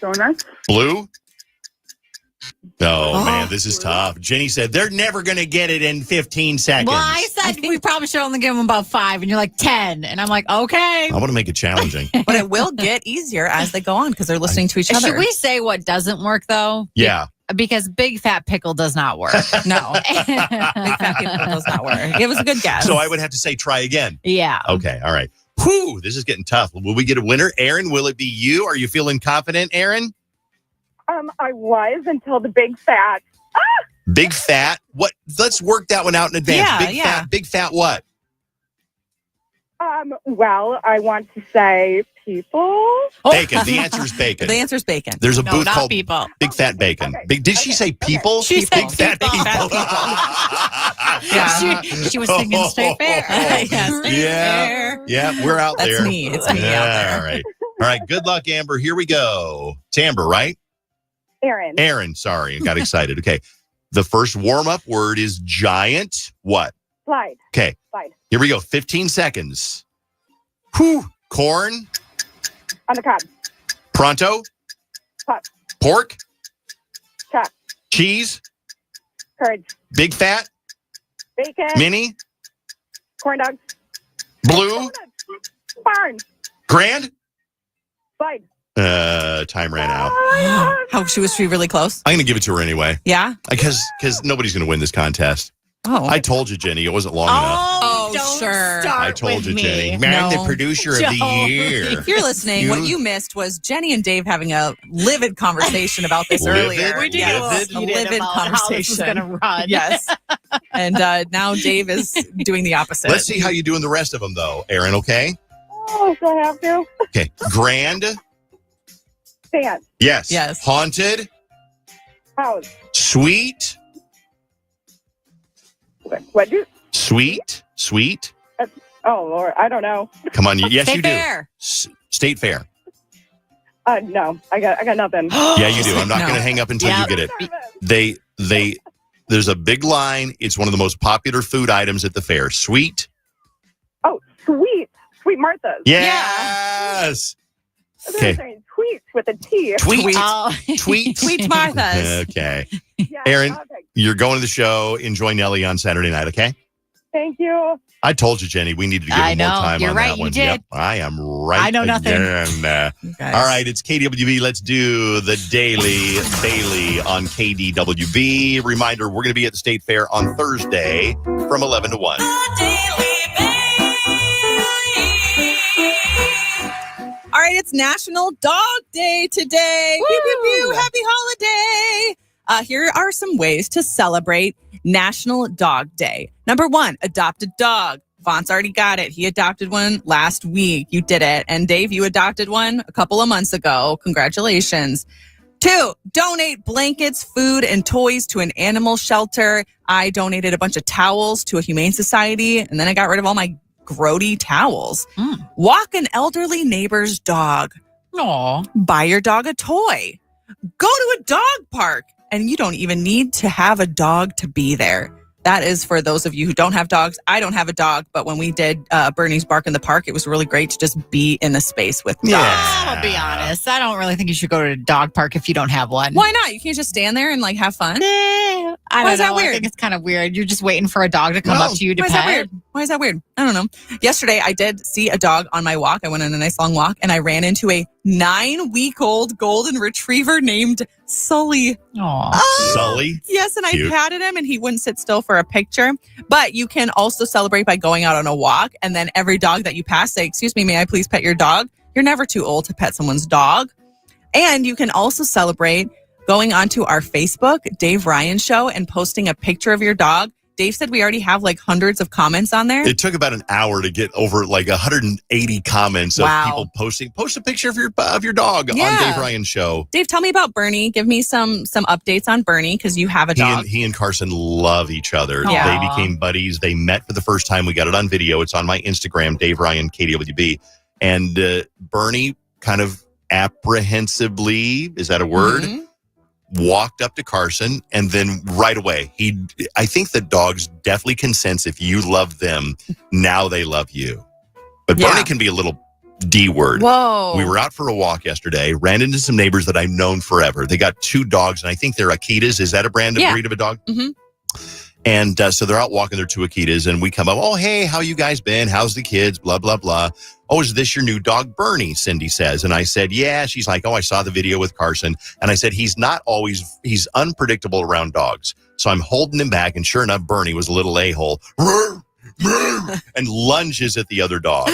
Donuts. blue. Oh, man, this is tough. Jenny said they're never going to get it in 15 seconds. Well, I said we probably should only give them about 5, and you're like 10. And I'm like, okay. I want to make it challenging. But it will get easier as they go on because they're listening to each other. Should we say what doesn't work, though? Yeah. Because big fat pickle does not work. No. Big fat pickle does not work. It was a good guess. So I would have to say try again. Yeah. Okay. All right. Whew, this is getting tough. Will we get a winner? Aaron, will it be you? Are you feeling confident, Aaron? I was until the big fat. Big fat. What? Let's work that one out in advance. Yeah, big yeah. fat. Big fat what? Well, I want to say people. Bacon. The answer is bacon. The answer is bacon. There's a No, booth not called people. Big Fat Bacon. Did she say people? She said Big fat people. people. Yeah. She was thinking state fair. Yeah, state fair. Yeah, we're out That's there. me. It's me out there. All right. All right. Good luck, Amber. Here we go. It's Amber, right? Aaron. Aaron, sorry. I got excited. Okay. The first warm-up word is giant. What? Slide. Okay. Slide. Here we go. 15 seconds. Whew. Corn, On the cob. pronto, Pup. pork, Chop. cheese, Curd. big fat, Bacon. mini, Corn dogs. blue, Barn. grand. Slide. Time ran out. How was she really close? I'm going to give it to her anyway. Yeah? Because nobody's going to win this contest. Oh. I told you, Jenny, it wasn't long enough. Oh, sure. I told you, Jenny. Man, the producer of the year. If you're listening, what you missed was Jenny and Dave having a livid conversation about this earlier. We did Yes, a a livid livid about how this was conversation. gonna run. Yes. And now Dave is doing the opposite. Let's see how you do in the rest of them, though, Aaron, okay? Oh, do I have to? Okay. Grand. Fan. Yes. Yes. Haunted. House. Sweet. What do? Sweet. Sweet. Oh, Lord. I don't know. Come on. Yes, State you do. fair. State fair. No. I got nothing. Yeah, you do. I'm not No. going to hang up until Yeah. you get it. There's a big line. It's one of the most popular food items at the fair. Sweet. Oh, sweet. Sweet Martha's. Yes. That's what Okay. I'm saying. Tweets with a T. Tweet. Oh. Tweet. Tweet Martha's. Okay. Yeah, Aaron, okay. you're going to the show. Enjoy Nelly on Saturday night, okay? Thank you. I told you, Jenny, we needed to give I him more know. time You're on right, that you one. did. Yep, I am right. I know nothing. Again. You guys. All right, it's KDWB. Let's do the Daily Bailey on KDWB. Reminder, we're going to be at the State Fair on Thursday from 11 to 1. All right, it's National Dog Day today. Pew, pew, pew. Happy holiday. Here are some ways to celebrate National Dog Day. Number 1, adopt a dog. Vaughn's already got it. He adopted one last week. You did it. And Dave, you adopted one a couple of months ago. Congratulations. 2, donate blankets, food, and toys to an animal shelter. I donated a bunch of towels to a humane society, and then I got rid of all my grody towels. Walk an elderly neighbor's dog. Aw. Buy your dog a toy. Go to a dog park. And you don't even need to have a dog to be there. that is for those of you who don't have dogs. I don't have a dog, but when we did Bernie's Bark in the Park, it was really great to just be in a space with dogs. I'll be honest. I don't really think you should go to a dog park if you don't have one. Why not? You can't just stand there and like have fun. I Why don't is that know. weird? I think it's kind of weird. You're just waiting for a dog to come up to you to Why is pet. that weird? Why is that weird? I don't know. Yesterday, I did see a dog on my walk. I went on a nice long walk, and I ran into a 9-week-old golden retriever named Sully. Aww. Sully? Yes, and Cute. I patted him, and he wouldn't sit still for a picture. But you can also celebrate by going out on a walk, and then every dog that you pass, say, "Excuse me, may I please pet your dog?" You're never too old to pet someone's dog. And you can also celebrate going onto our Facebook, Dave Ryan Show, and posting a picture of your dog. Dave said we already have like hundreds of comments on there. It took about an hour to get over like 180 comments of Wow. people posting. Post a picture of your dog on Yeah. Dave Ryan Show. Dave, tell me about Bernie. Give me some updates on Bernie because you have a dog. He and Carson love each other. Yeah. They became buddies. They met for the first time. We got it on video. It's on my Instagram, Dave Ryan KDWB. And Bernie kind of apprehensively, is that a word? Mhm. Walked up to Carson, and then right away, I think the dogs definitely can sense if you love them, now they love you. But Yeah. Bernie can be a little D word. Whoa. We were out for a walk yesterday, ran into some neighbors that I've known forever. They got 2 dogs, and I think they're Akitas. Is that a breed of a dog? Mm-hmm. And so they're out walking their 2 Akitas, and we come up, "Oh, hey, how you guys been? How's the kids? Blah, blah, blah." "Oh, is this your new dog, Bernie?" Cindy says. And I said, "Yeah." She's like, "Oh, I saw the video with Carson." And I said, he's unpredictable around dogs. So I'm holding him back, and sure enough, Bernie was a little a-hole. And lunges at the other dog.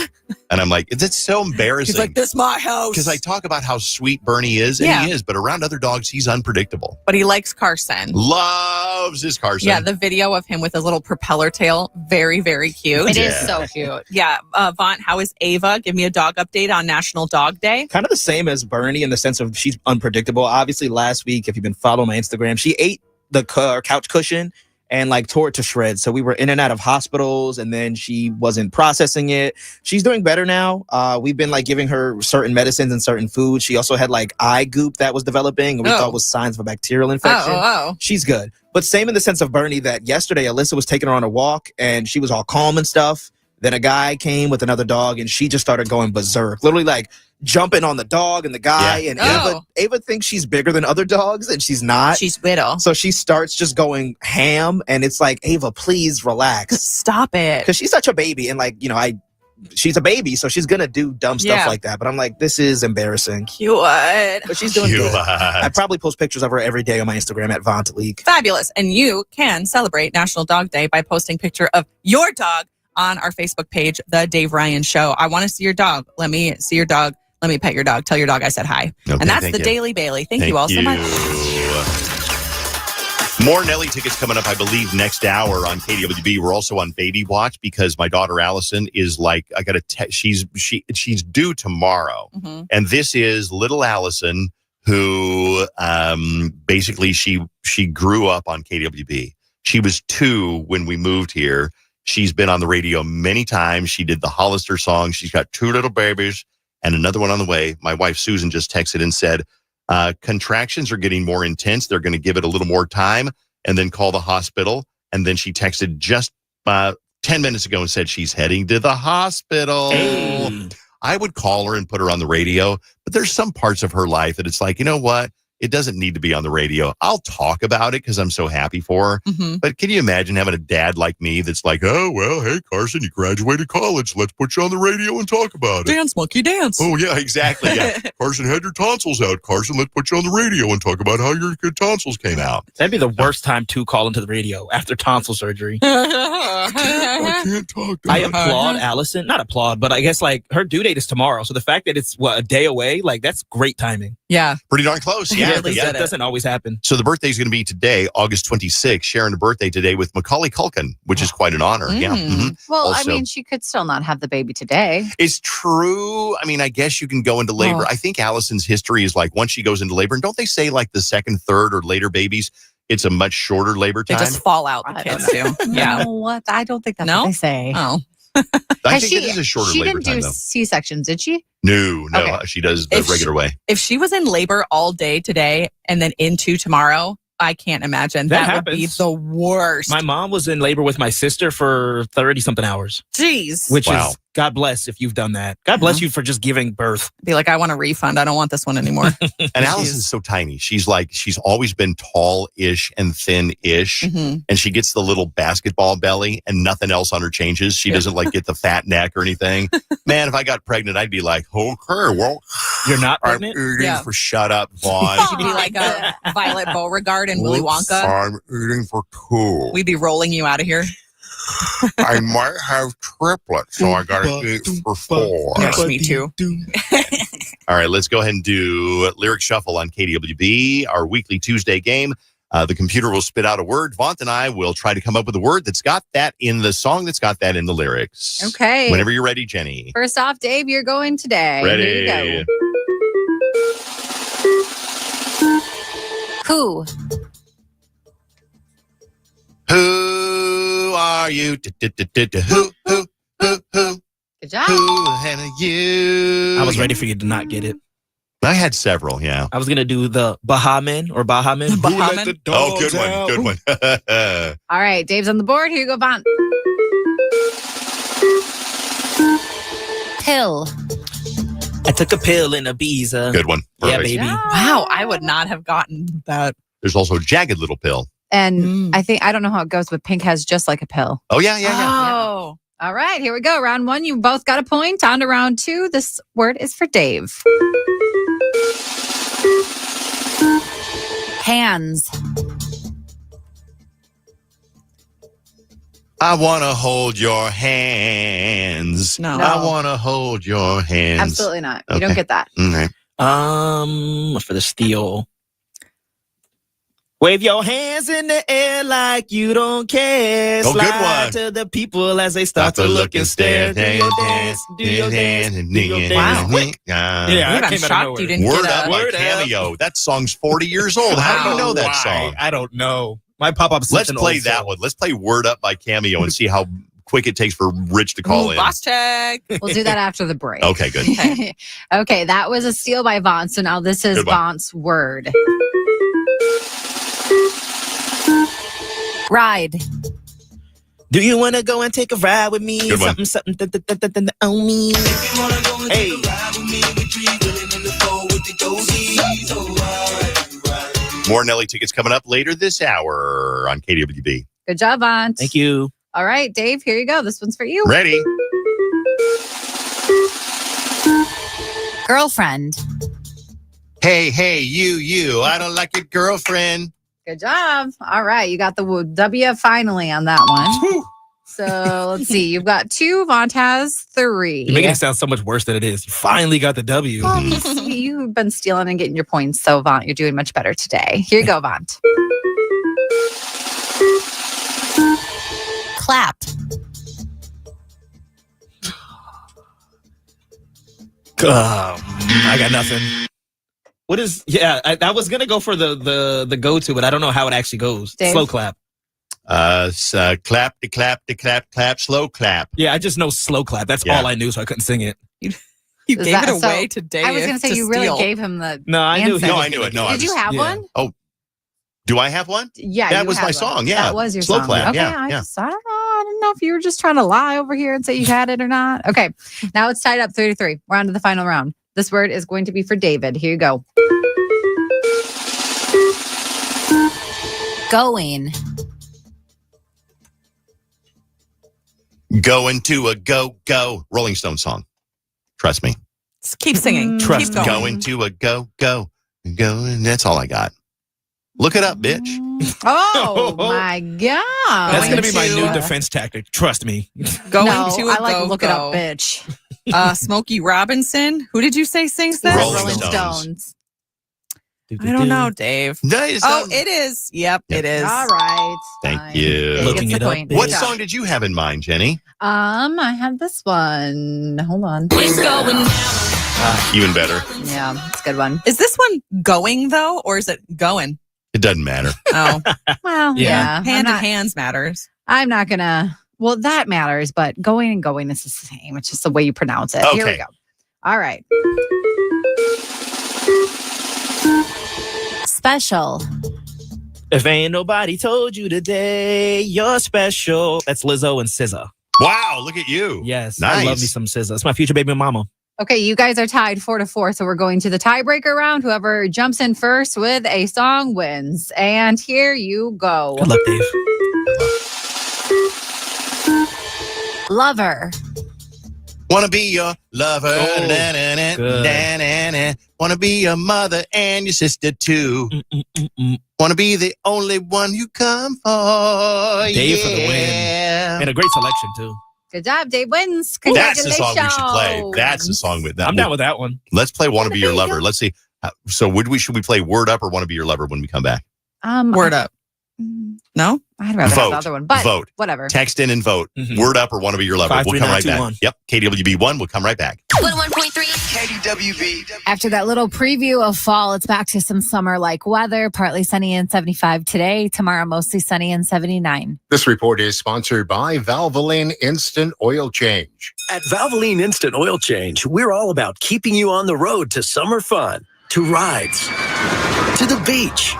And I'm like, that's so embarrassing. He's like, "This my house." Because I talk about how sweet Bernie is, and he is, but around other dogs, he's unpredictable. But he likes Carson. Loves his Carson. Yeah, the video of him with his little propeller tail, very, very cute. It is so cute. Yeah. Vaughn, how is Ava? Give me a dog update on National Dog Day. Kind of the same as Bernie in the sense of she's unpredictable. Obviously, last week, if you've been following my Instagram, she ate the couch cushion and like tore it to shreds. So we were in and out of hospitals, and then she wasn't processing it. She's doing better now. We've been like giving her certain medicines and certain foods. She also had like eye goop that was developing, and we thought was signs of a bacterial infection. She's good. But same in the sense of Bernie, that yesterday Alyssa was taking her on a walk and she was all calm and stuff. Then a guy came with another dog, and she just started going berserk, literally like jumping on the dog and the guy. Yeah. And Ava thinks she's bigger than other dogs, and she's not. She's little. So she starts just going ham, and it's like, Ava, please relax. Stop it. Because she's such a baby, and like, she's a baby, so she's gonna do dumb stuff like that. But I'm like, this is embarrassing. Cute. But she's doing good. I probably post pictures of her every day on my Instagram at Vontaleek. Fabulous. And you can celebrate National Dog Day by posting a picture of your dog on our Facebook page, The Dave Ryan Show. I want to see your dog. Let me see your dog. Let me pet your dog. Tell your dog I said hi. Okay, and that's thank the you. Daily Bailey. Thank you all so much. More Nelly tickets coming up, I believe, next hour on KDWB. We're also on Baby Watch because my daughter Allison is like, I got to. She's due tomorrow, and this is little Allison, who basically she grew up on KDWB. She was 2 when we moved here. She's been on the radio many times. She did the Hollister song. She's got 2 little babies and another one on the way. My wife, Susan, just texted and said, contractions are getting more intense. They're going to give it a little more time and then call the hospital. And then she texted just 10 minutes ago and said she's heading to the hospital. Hey. I would call her and put her on the radio, but there's some parts of her life that it's like, you know what? It doesn't need to be on the radio. I'll talk about it because I'm so happy for her. But can you imagine having a dad like me that's like, "Oh, well, hey, Carson, you graduated college. Let's put you on the radio and talk about it. Dance, monkey, dance." Oh, yeah, exactly. Yeah. Carson had your tonsils out. Carson, let's put you on the radio and talk about how your tonsils came out. That'd be the worst time to call into the radio after tonsil surgery. I can't talk. I applaud Allison. Not applaud, but I guess like her due date is tomorrow. So the fact that it's a day away, like that's great timing. Yeah. Pretty darn close. Yeah. That doesn't always happen. So the birthday is going to be today, August 26th. Sharing a birthday today with Macaulay Culkin, which is quite an honor. Yeah. Well, Also, I mean, she could still not have the baby today. it's true. I mean, I guess you can go into labor. I think Allison's history is like once she goes into labor, and don't they say like the second, third, or later babies, it's a much shorter labor They time? just fall out, the kids do. Yeah. No, what? I don't think that's what they say. Oh. I think it is a shorter She labor didn't time, do though. C-sections, did she? No, Okay. she does the regular way. If she was in labor all day today and then into tomorrow, I can't imagine. That That would be happens. the worst. My mom was in labor with my sister for 30-something hours. Jeez. Which Wow. is, God bless if you've done that. God bless you for just giving birth. Be like, I want a refund. I don't want this one anymore. And Allison's so tiny. She's always been tall-ish and thin-ish. Mhm. And she gets the little basketball belly and nothing else on her changes. She doesn't like get the fat neck or anything. Man, if I got pregnant, I'd be like, okay, well, you're not I'm pregnant? eating Yeah. for shut up, Vaughn. She'd be like a Violet Beauregard and Willy Whoops, Wonka. I'm eating for two. We'd be rolling you out of here. I might have triplets, so I got to eat for four. Yes, me too. All right, let's go ahead and do Lyric Shuffle on KDWB, our weekly Tuesday game. The computer will spit out a word. Vaunt and I will try to come up with a word that's got that in the song, that's got that in the lyrics. Okay. Whenever you're ready, Jenny. First off, Dave, you're going today. Ready. Here you go. Who? Who are you? Who? Good job. Who and you? I was ready for you to not get it. I had several, yeah. I was going to do the Bahaman or Bahaman. Who let the Oh, dogs out? good one. All right, Dave's on the board. Here you go, Vaughn. Pill. I took a pill in Ibiza. Good one. Yeah, Perfect. baby. Wow, I would not have gotten that. There's also Jagged Little Pill. And I don't know how it goes, but Pink has just like a pill. Oh, yeah. Oh. All right, here we go. Round one, you both got a point. On to round two. This word is for Dave. Hands. I want to hold your hands. No. I want to hold your hands. Absolutely not. You don't Okay. get that. Okay. For the steal. Wave your hands in the air like you don't care. Oh, good Slide one. to the people as they start to look and stare. Do your dance. Do your dance. Do your dance. Quick. Yeah, Dude, that I'm came out of shocked nowhere. you didn't Word get Up a... by Word Up. Cameo. That song's 40 years old. How do you know that Why? song? I don't know. My pop-up's Let's such an play old that song. one. Let's play Word Up by Cameo and see how quick it takes for Rich to call in. Boss check. We'll do that after the break. Okay, good. Okay, that was a steal by Vaughn. So now this is Good one. Vaugh's word. Ride. Do you want to go and take a ride with me? Good one. Something on me. Hey. More Nelly tickets coming up later this hour on KDWB. Good job, Vaughn. Thank you. All right, Dave, here you go. This one's for you. Ready? Girlfriend. Hey, you. I don't like your girlfriend. Good job. All right, you got the W finally on that one. So let's see. You've got two. Vaughn has three. You're making it sound so much worse than it is. You finally got the W. Well, you've been stealing and getting your points, so Vaughn, you're doing much better today. Here you go, Vaughn. Clap. I got nothing. What is? Yeah, I was gonna go for the go-to, but I don't know how it actually goes. Dave? Slow clap. Clap, slow clap. Yeah, I just know slow clap. That's Yeah. all I knew, so I couldn't sing it. You Is gave that- it away so, today. I was going to say, you really gave him the No, I knew. answer. No, I knew it. No, Did you have one? Oh, do I have one? Yeah, that you was had my one. song. Yeah, That was your slow song. clap. Okay, Yeah, I yeah. don't know. I didn't know if you were just trying to lie over here and say you had it or not. Okay, now it's tied up 3-3. We're on to the final round. This word is going to be for David. Here you go. Going. Going to a go Rolling Stone song. Trust me. Just keep singing. Trust keep me. going. Going to a go. And that's all I got. Look it up, bitch. Oh my God. That's gonna be my new to- defense tactic. Trust me. Going No, to a I like go, look it up, go. bitch. Smokey Robinson. Who did you say sings this? Rolling Stones. I don't know, Dave. No, it's Oh, not- it is. Yep, it is. All right. Thank Fine. you. Dave Looking gets it the up, point. bitch. What Good job. song did you have in mind, Jenny? I had this one. Hold on. Even better. Yeah, it's a good one. Is this one going though, or is it going? It doesn't matter. Oh, Well, Yeah. yeah. hand in hands matters. I'm not gonna. Well, that matters, but going and going is the same. It's just the way you pronounce it. Here we Okay. go. All right. Special. If ain't nobody told you today, you're special. That's Lizzo and SZA. Wow, look at you. Yes, nice. I love me some SZA. It's my future baby mama. Okay, you guys are tied 4-4, so we're going to the tiebreaker round. Whoever jumps in first with a song wins. And here you go. Good luck, Dave. Lover. Wanna be your lover. Wanna be your mother and your sister too. Wanna be the only one you come for. Dave for the win. And a great selection, too. Good job, Dave wins. That's the Congratulations. song we should play. That's the song with that. I'm down with that one. Let's play Wanna Be Your Lover. Let's see. So should we play Word Up or Wanna Be Your Lover when we come back? Word Up. No? I'd rather have the other one, but vote. whatever. Text in and vote. Word Up or Wanna Be Your Lover. We'll come right back. Yep. KDWB1. We'll come right back. 101.3 KDWB. After that little preview of fall, it's back to some summer-like weather. Partly sunny and 75 today. Tomorrow, mostly sunny and 79. This report is sponsored by Valvoline Instant Oil Change. At Valvoline Instant Oil Change, we're all about keeping you on the road to summer fun, to rides, to the beach,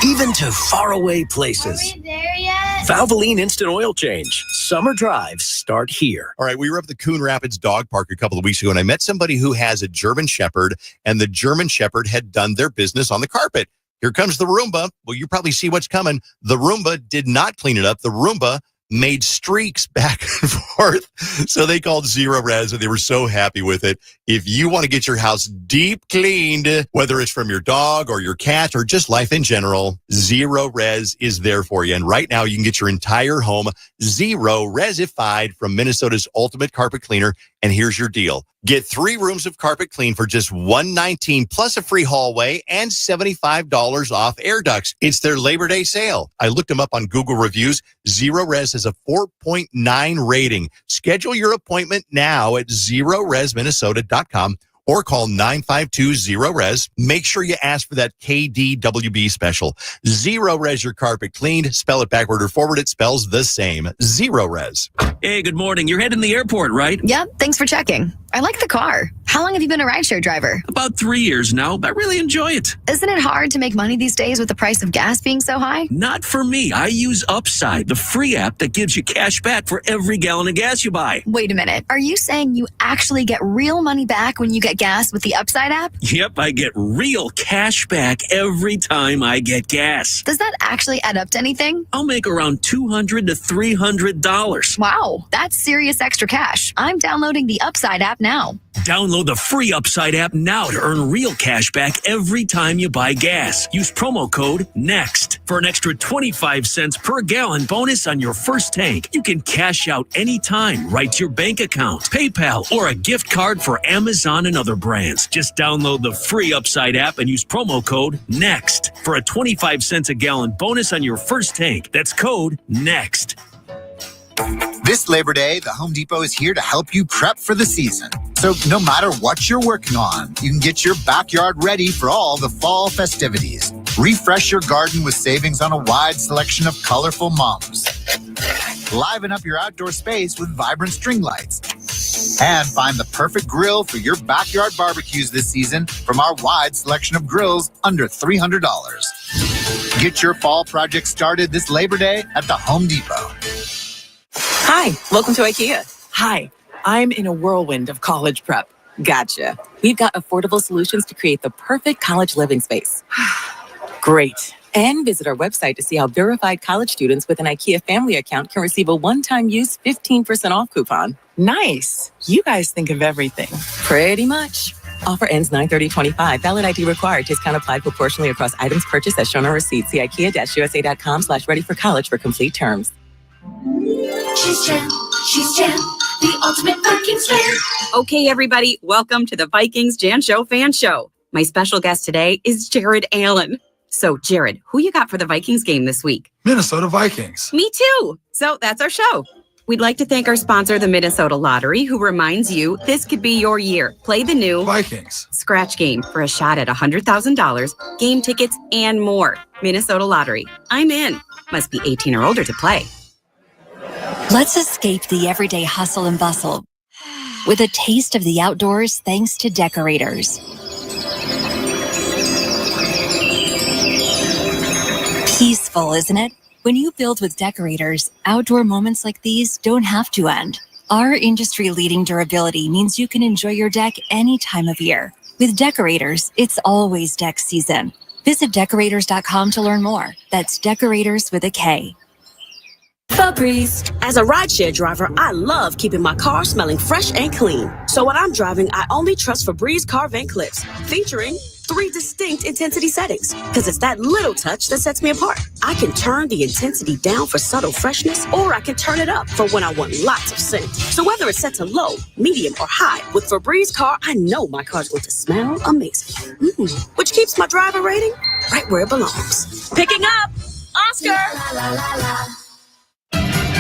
even to faraway places. Are we there yet? Valvoline Instant Oil Change. Summer drives start here. All right, we were up at the Coon Rapids Dog Park a couple of weeks ago, and I met somebody who has a German Shepherd, and the German Shepherd had done their business on the carpet. Here comes the Roomba. Well, you probably see what's coming. The Roomba did not clean it up. The Roomba made streaks back and forth. So they called Zero Res, and they were so happy with it. If you want to get your house deep cleaned, whether it's from your dog or your cat or just life in general, Zero Res is there for you. And right now you can get your entire home Zero Resified from Minnesota's ultimate carpet cleaner. And here's your deal. Get 3 rooms of carpet clean for just $119 plus a free hallway and $75 off air ducts. It's their Labor Day sale. I looked them up on Google reviews. Zero Res has a 4.9 rating. Schedule your appointment now at ZeroResMinnesota.com or call 952-ZERO-RES. Make sure you ask for that KDWB special. Zero Res your carpet cleaned. Spell it backward or forward. It spells the same. Zero Res. Hey, good morning. You're heading to the airport, right? Yep, thanks for checking. I like the car. How long have you been a rideshare driver? About 3 years now. I really enjoy it. Isn't it hard to make money these days with the price of gas being so high? Not for me. I use Upside, the free app that gives you cash back for every gallon of gas you buy. Wait a minute. Are you saying you actually get real money back when you get gas with the Upside app? Yep, I get real cash back every time I get gas. Does that actually add up to anything? I'll make around $200 to $300. Wow, that's serious extra cash. I'm downloading the Upside app now. Download the free Upside app now to earn real cash back every time you buy gas. Use promo code NEXT for an extra 25 cents per gallon bonus on your first tank. You can cash out anytime right to your bank account, PayPal, or a gift card for Amazon and other brands. Just download the free Upside app and use promo code NEXT for a 25 cents a gallon bonus on your first tank. That's code NEXT. This Labor Day, the Home Depot is here to help you prep for the season. So no matter what you're working on, you can get your backyard ready for all the fall festivities. Refresh your garden with savings on a wide selection of colorful mums. Liven up your outdoor space with vibrant string lights. And find the perfect grill for your backyard barbecues this season from our wide selection of grills under $300. Get your fall project started this Labor Day at the Home Depot. Hi, welcome to IKEA. Hi, I'm in a whirlwind of college prep. Gotcha. We've got affordable solutions to create the perfect college living space. Great. And visit our website to see how verified college students with an IKEA family account can receive a one-time use 15% off coupon. Nice. You guys think of everything. Pretty much. Offer ends 9/30/25. Valid ID required. Discount applied proportionally across items purchased as shown on receipt. See IKEA-USA.com/ready-for-college for complete terms. She's Jen, the ultimate Vikings fan. Okay, everybody, welcome to the Vikings Jan Show Fan Show. My special guest today is Jared Allen. So, Jared, who you got for the Vikings game this week? Minnesota Vikings. Me too. So that's our show. We'd like to thank our sponsor, the Minnesota Lottery, who reminds you this could be your year. Play the new Vikings Scratch Game for a shot at $100,000, game tickets, and more. Minnesota Lottery. I'm in. Must be 18 or older to play. Let's escape the everyday hustle and bustle with a taste of the outdoors thanks to Decorators. Peaceful, isn't it? When you build with Decorators, outdoor moments like these don't have to end. Our industry-leading durability means you can enjoy your deck any time of year. With Decorators, it's always deck season. Visit Decorators.com to learn more. That's Decorators with a K. Febreze. As a rideshare driver, I love keeping my car smelling fresh and clean. So when I'm driving, I only trust Febreze car vent clips, featuring 3 distinct intensity settings, because it's that little touch that sets me apart. I can turn the intensity down for subtle freshness, or I can turn it up for when I want lots of scent. So whether it's set to low, medium, or high, with Febreze car, I know my car's going to smell amazing. Which keeps my driver rating right where it belongs. Picking up, Oscar!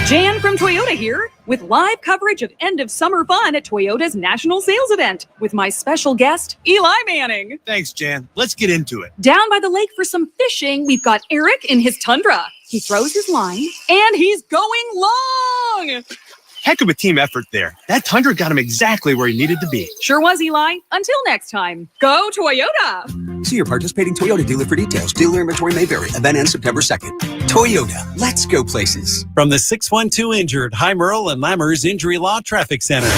Jan from Toyota here with live coverage of end of summer fun at Toyota's national sales event with my special guest, Eli Manning. Thanks, Jan. Let's get into it. Down by the lake for some fishing, we've got Eric in his Tundra. He throws his line and he's going long. Heck of a team effort there. That Tundra got him exactly where he needed to be. Sure was, Eli. Until next time, go Toyota. See your participating Toyota dealer for details. Dealer inventory may vary. Event ends September 2nd. Toyota, let's go places. From the 612 Injured, High Merle and Lammers Injury Law Traffic Center.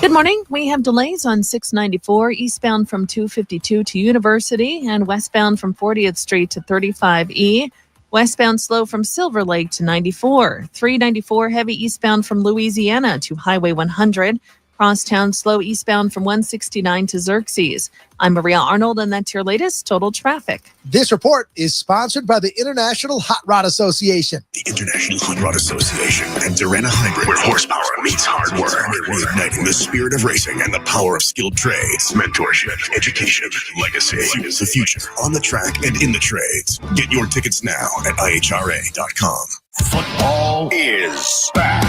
Good morning. We have delays on 694 eastbound from 252 to University and westbound from 40th Street to 35E. Westbound slow from Silver Lake to 94. 394 heavy eastbound from Louisiana to Highway 100. Crosstown slow eastbound from 169 to Xerxes. I'm Maria Arnold, and that's your latest total traffic. This report is sponsored by the International Hot Rod Association. The International Hot Rod Association and Durana Hybrid, where horsepower meets hard work, reigniting the spirit of racing and the power of skilled trades, mentorship, education, legacy. Is the future on the track and in the trades. Get your tickets now at IHRA.com. Football is back.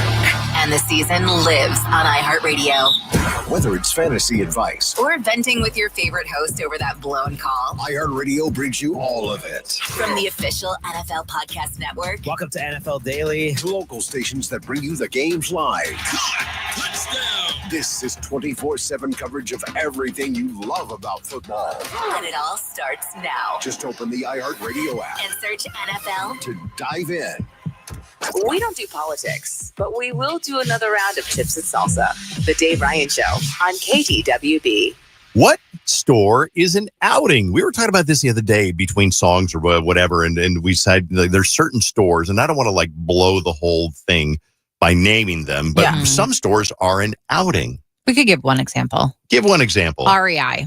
And the season lives on iHeartRadio. Whether it's fantasy advice Or venting with your favorite host over that blown call. iHeartRadio brings you all of it. From the official NFL Podcast Network. Welcome to NFL Daily. Local stations that bring you the games live. This is 24/7 coverage of everything you love about football. And it all starts now. Just open the iHeartRadio app And search NFL. to dive in. We don't do politics, but we will do another round of Chips and Salsa. The Dave Ryan Show on KDWB. What store is an outing? We were talking about this the other day between songs or whatever, and we said there's certain stores, and I don't want to like blow the whole thing by naming them, but some stores are an outing. We could give one example. Give one example. REI.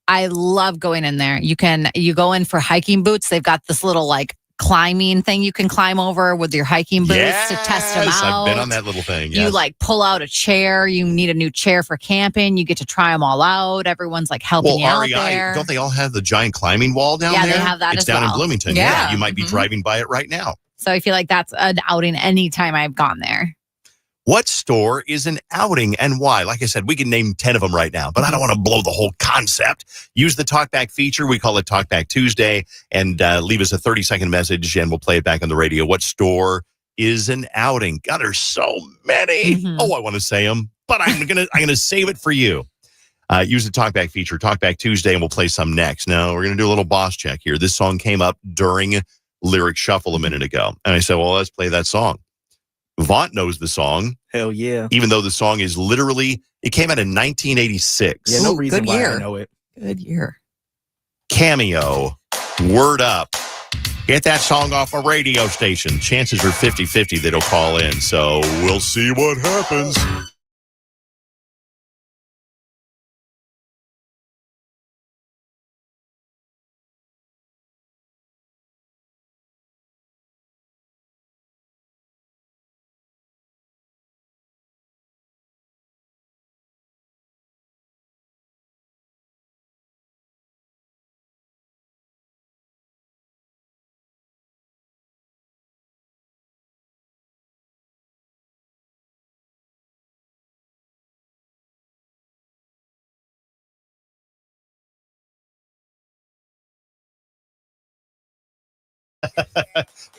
I love going in there. You go in for hiking boots. They've got this little like climbing thing you can climb over with your hiking boots to test them out. I've been on that little thing. You like pull out a chair. You need a new chair for camping. You get to try them all out. Everyone's like helping you out there. Don't they all have the giant climbing wall down there? Yeah, they have that it's as down well. in Bloomington. Yeah. You might be driving by it right now. So I feel like that's an outing anytime I've gone there. What store is an outing and why? Like I said, we can name 10 of them right now, but I don't want to blow the whole concept. Use the Talkback feature. We call it Talkback Tuesday, and leave us a 30-second message, and we'll play it back on the radio. What store is an outing? God, there's so many. Oh, I want to say them, but I'm gonna save it for you. Use the Talkback feature, Talkback Tuesday, and we'll play some next. Now, we're going to do a little boss check here. This song came up during Lyric Shuffle a minute ago, and I said, well, let's play that song. Vaught knows the song. Hell yeah. Even though the song is literally, it came out in 1986. Yeah, no reason why year. I know it. Good year. Cameo, Word Up. Get that song off a radio station. Chances are 50-50 that he'll call in. So we'll see what happens.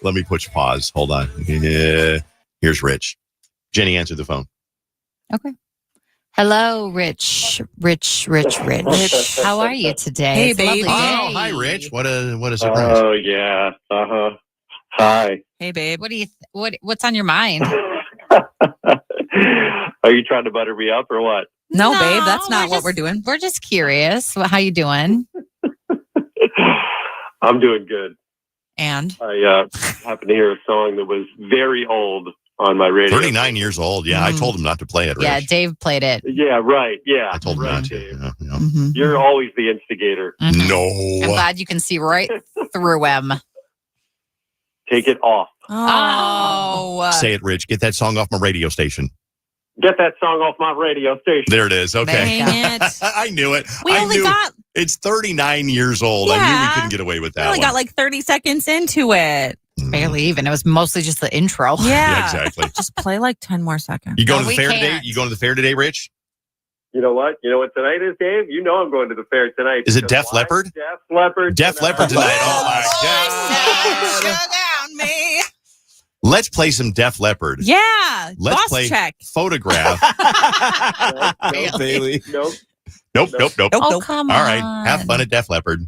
Let me push pause. Hold on. Yeah. Here's Rich. Jenny, answer the phone. Okay. Hello, Rich. How are you today? Hey, It's a lovely baby. day. Oh, hi, Rich. What a surprise. Oh, yeah. Hi. Hey, babe. What's on your mind? Are you trying to butter me up or what? No, babe, that's not what we're doing. We're just curious. How you doing? I'm doing good. And? I happened to hear a song that was very old on my radio. 39 years old. Yeah, I told him not to play it, Rich. Yeah, Dave played it. Yeah, right. Yeah. I told him not to. Yeah. You're always the instigator. No. I'm glad you can see right through him. Take it off. Oh. Say it, Rich. Get that song off my radio station. Get that song off my radio station. There it is. Okay. Dang it. I knew it. We only got- It's 39 years old. I knew Yeah. we couldn't get away with that We only one. got like 30 seconds into it. Barely even. It was mostly just the intro. Yeah, exactly. Just play like 10 more seconds. You going to the fair today? You going to the fair today, Rich? You know what? You know what tonight is, Dave? You know I'm going to the fair tonight. Is it Because Def why? Leppard? Def Leppard. Def Leppard tonight. Oh, my God. on me. Let's play some Def Leppard. Yeah. Let's boss play check. Photograph. No, Bailey. Nope. Nope. Oh, come All right. Have fun at Def Leppard.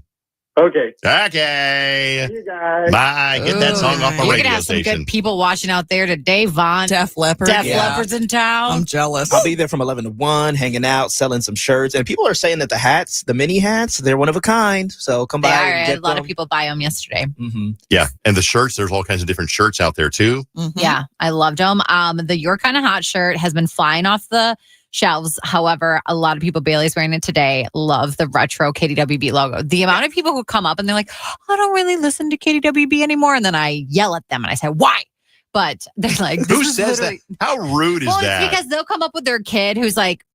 Okay. Okay. See you guys. Bye. Get that song off my You're radio gonna have some station. good people watching out there today, Vaughn. Def Leppard. Def Yeah. Leppard's in town. I'm jealous. I'll be there from 11 to 1, hanging out, selling some shirts. And people are saying that the hats, the mini hats, they're one of a kind. So come They by are. and A get lot them. of people buy them yesterday. Mm-hmm. Yeah. And the shirts, there's all kinds of different shirts out there, too. Yeah, I loved them. The You're Kind of Hot shirt has been flying off the shelves. However, a lot of people, Bailey's wearing it today, love the retro KDWB logo. The amount of people who come up and they're like, I don't really listen to KDWB anymore. And then I yell at them and I say, why? But they're like, this Who is says that? literally- How rude is Well, that? it's because they'll come up with their kid who's like,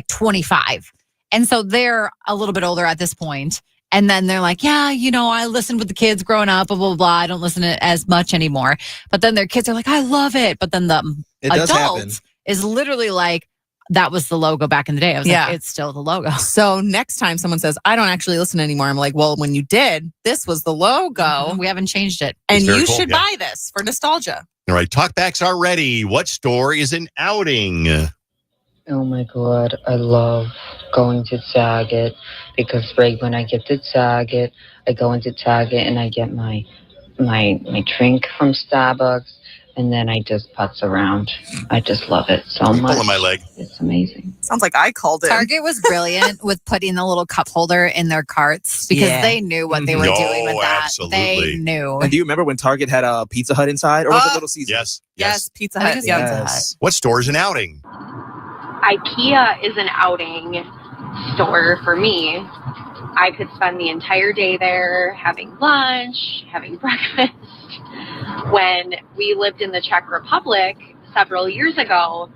25. And so they're a little bit older at this point. And then they're like, yeah, I listened with the kids growing up, blah, blah, blah. I don't listen to it as much anymore. But then their kids are like, I love it. But then the It does happen. adult is literally like, that was the logo back in the day. I was Yeah. like, it's still the logo. So next time someone says, I don't actually listen anymore, I'm like, well, when you did, this was the logo. We haven't changed it. And very you cool, should yeah. buy this for nostalgia. All right. Talkbacks are ready. What store is an outing? Oh my God, I love going to Target because right when I get to Target, I go into Target and I get my drink from Starbucks and then I just putz around. I just love it so much. Pulling my leg. It's amazing. Sounds like I called it. Target was brilliant with putting the little cup holder in their carts because Yeah. they knew what they were doing with that. absolutely. They knew. And do you remember when Target had a Pizza Hut inside? Or was it Little Caesars? Yes. Pizza I think Hut. it's Yeah. Pizza Hut. What store is an outing? IKEA is an outing store for me. I could spend the entire day there having lunch, having breakfast. When we lived in the Czech Republic several years ago,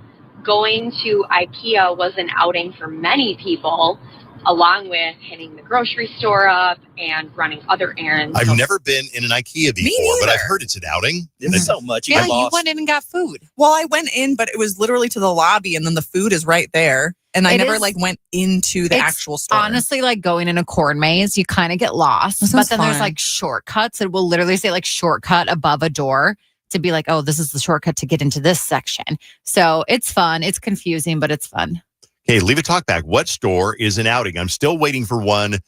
going to IKEA was an outing for many people, along with hitting the grocery store up and running other errands. I've never been in an IKEA before, but I've heard it's an outing. There's so much. Yeah, you went in and got food. Well, I went in, but it was literally to the lobby and then the food is right there. And I It never is- went into the It's actual store. Honestly, like going in a corn maze, you kind of get lost. That But sounds then there's fun. like shortcuts. It will literally say like shortcut above a door to be like, oh, this is the shortcut to get into this section. So it's fun. It's confusing, but it's fun. Okay, leave a talk back. What store is an outing? I'm still waiting for one.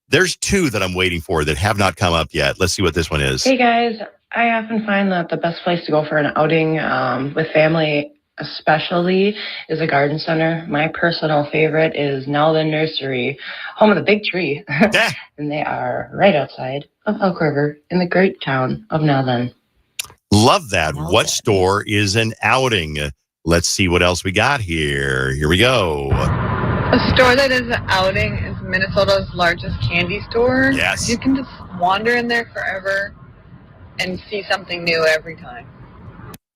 There's two that I'm waiting for that have not come up yet. Let's see what this one is. Hey guys, I often find that the best place to go for an outing with family especially is a garden center. My personal favorite is Nelly Nursery, home of the big tree. And they are right outside of Elk River in the great town of Nelly. Love that. What store is an outing? Let's see what else we got here. Here we go. A store that is an outing is Minnesota's largest candy store. Yes. You can just wander in there forever and see something new every time.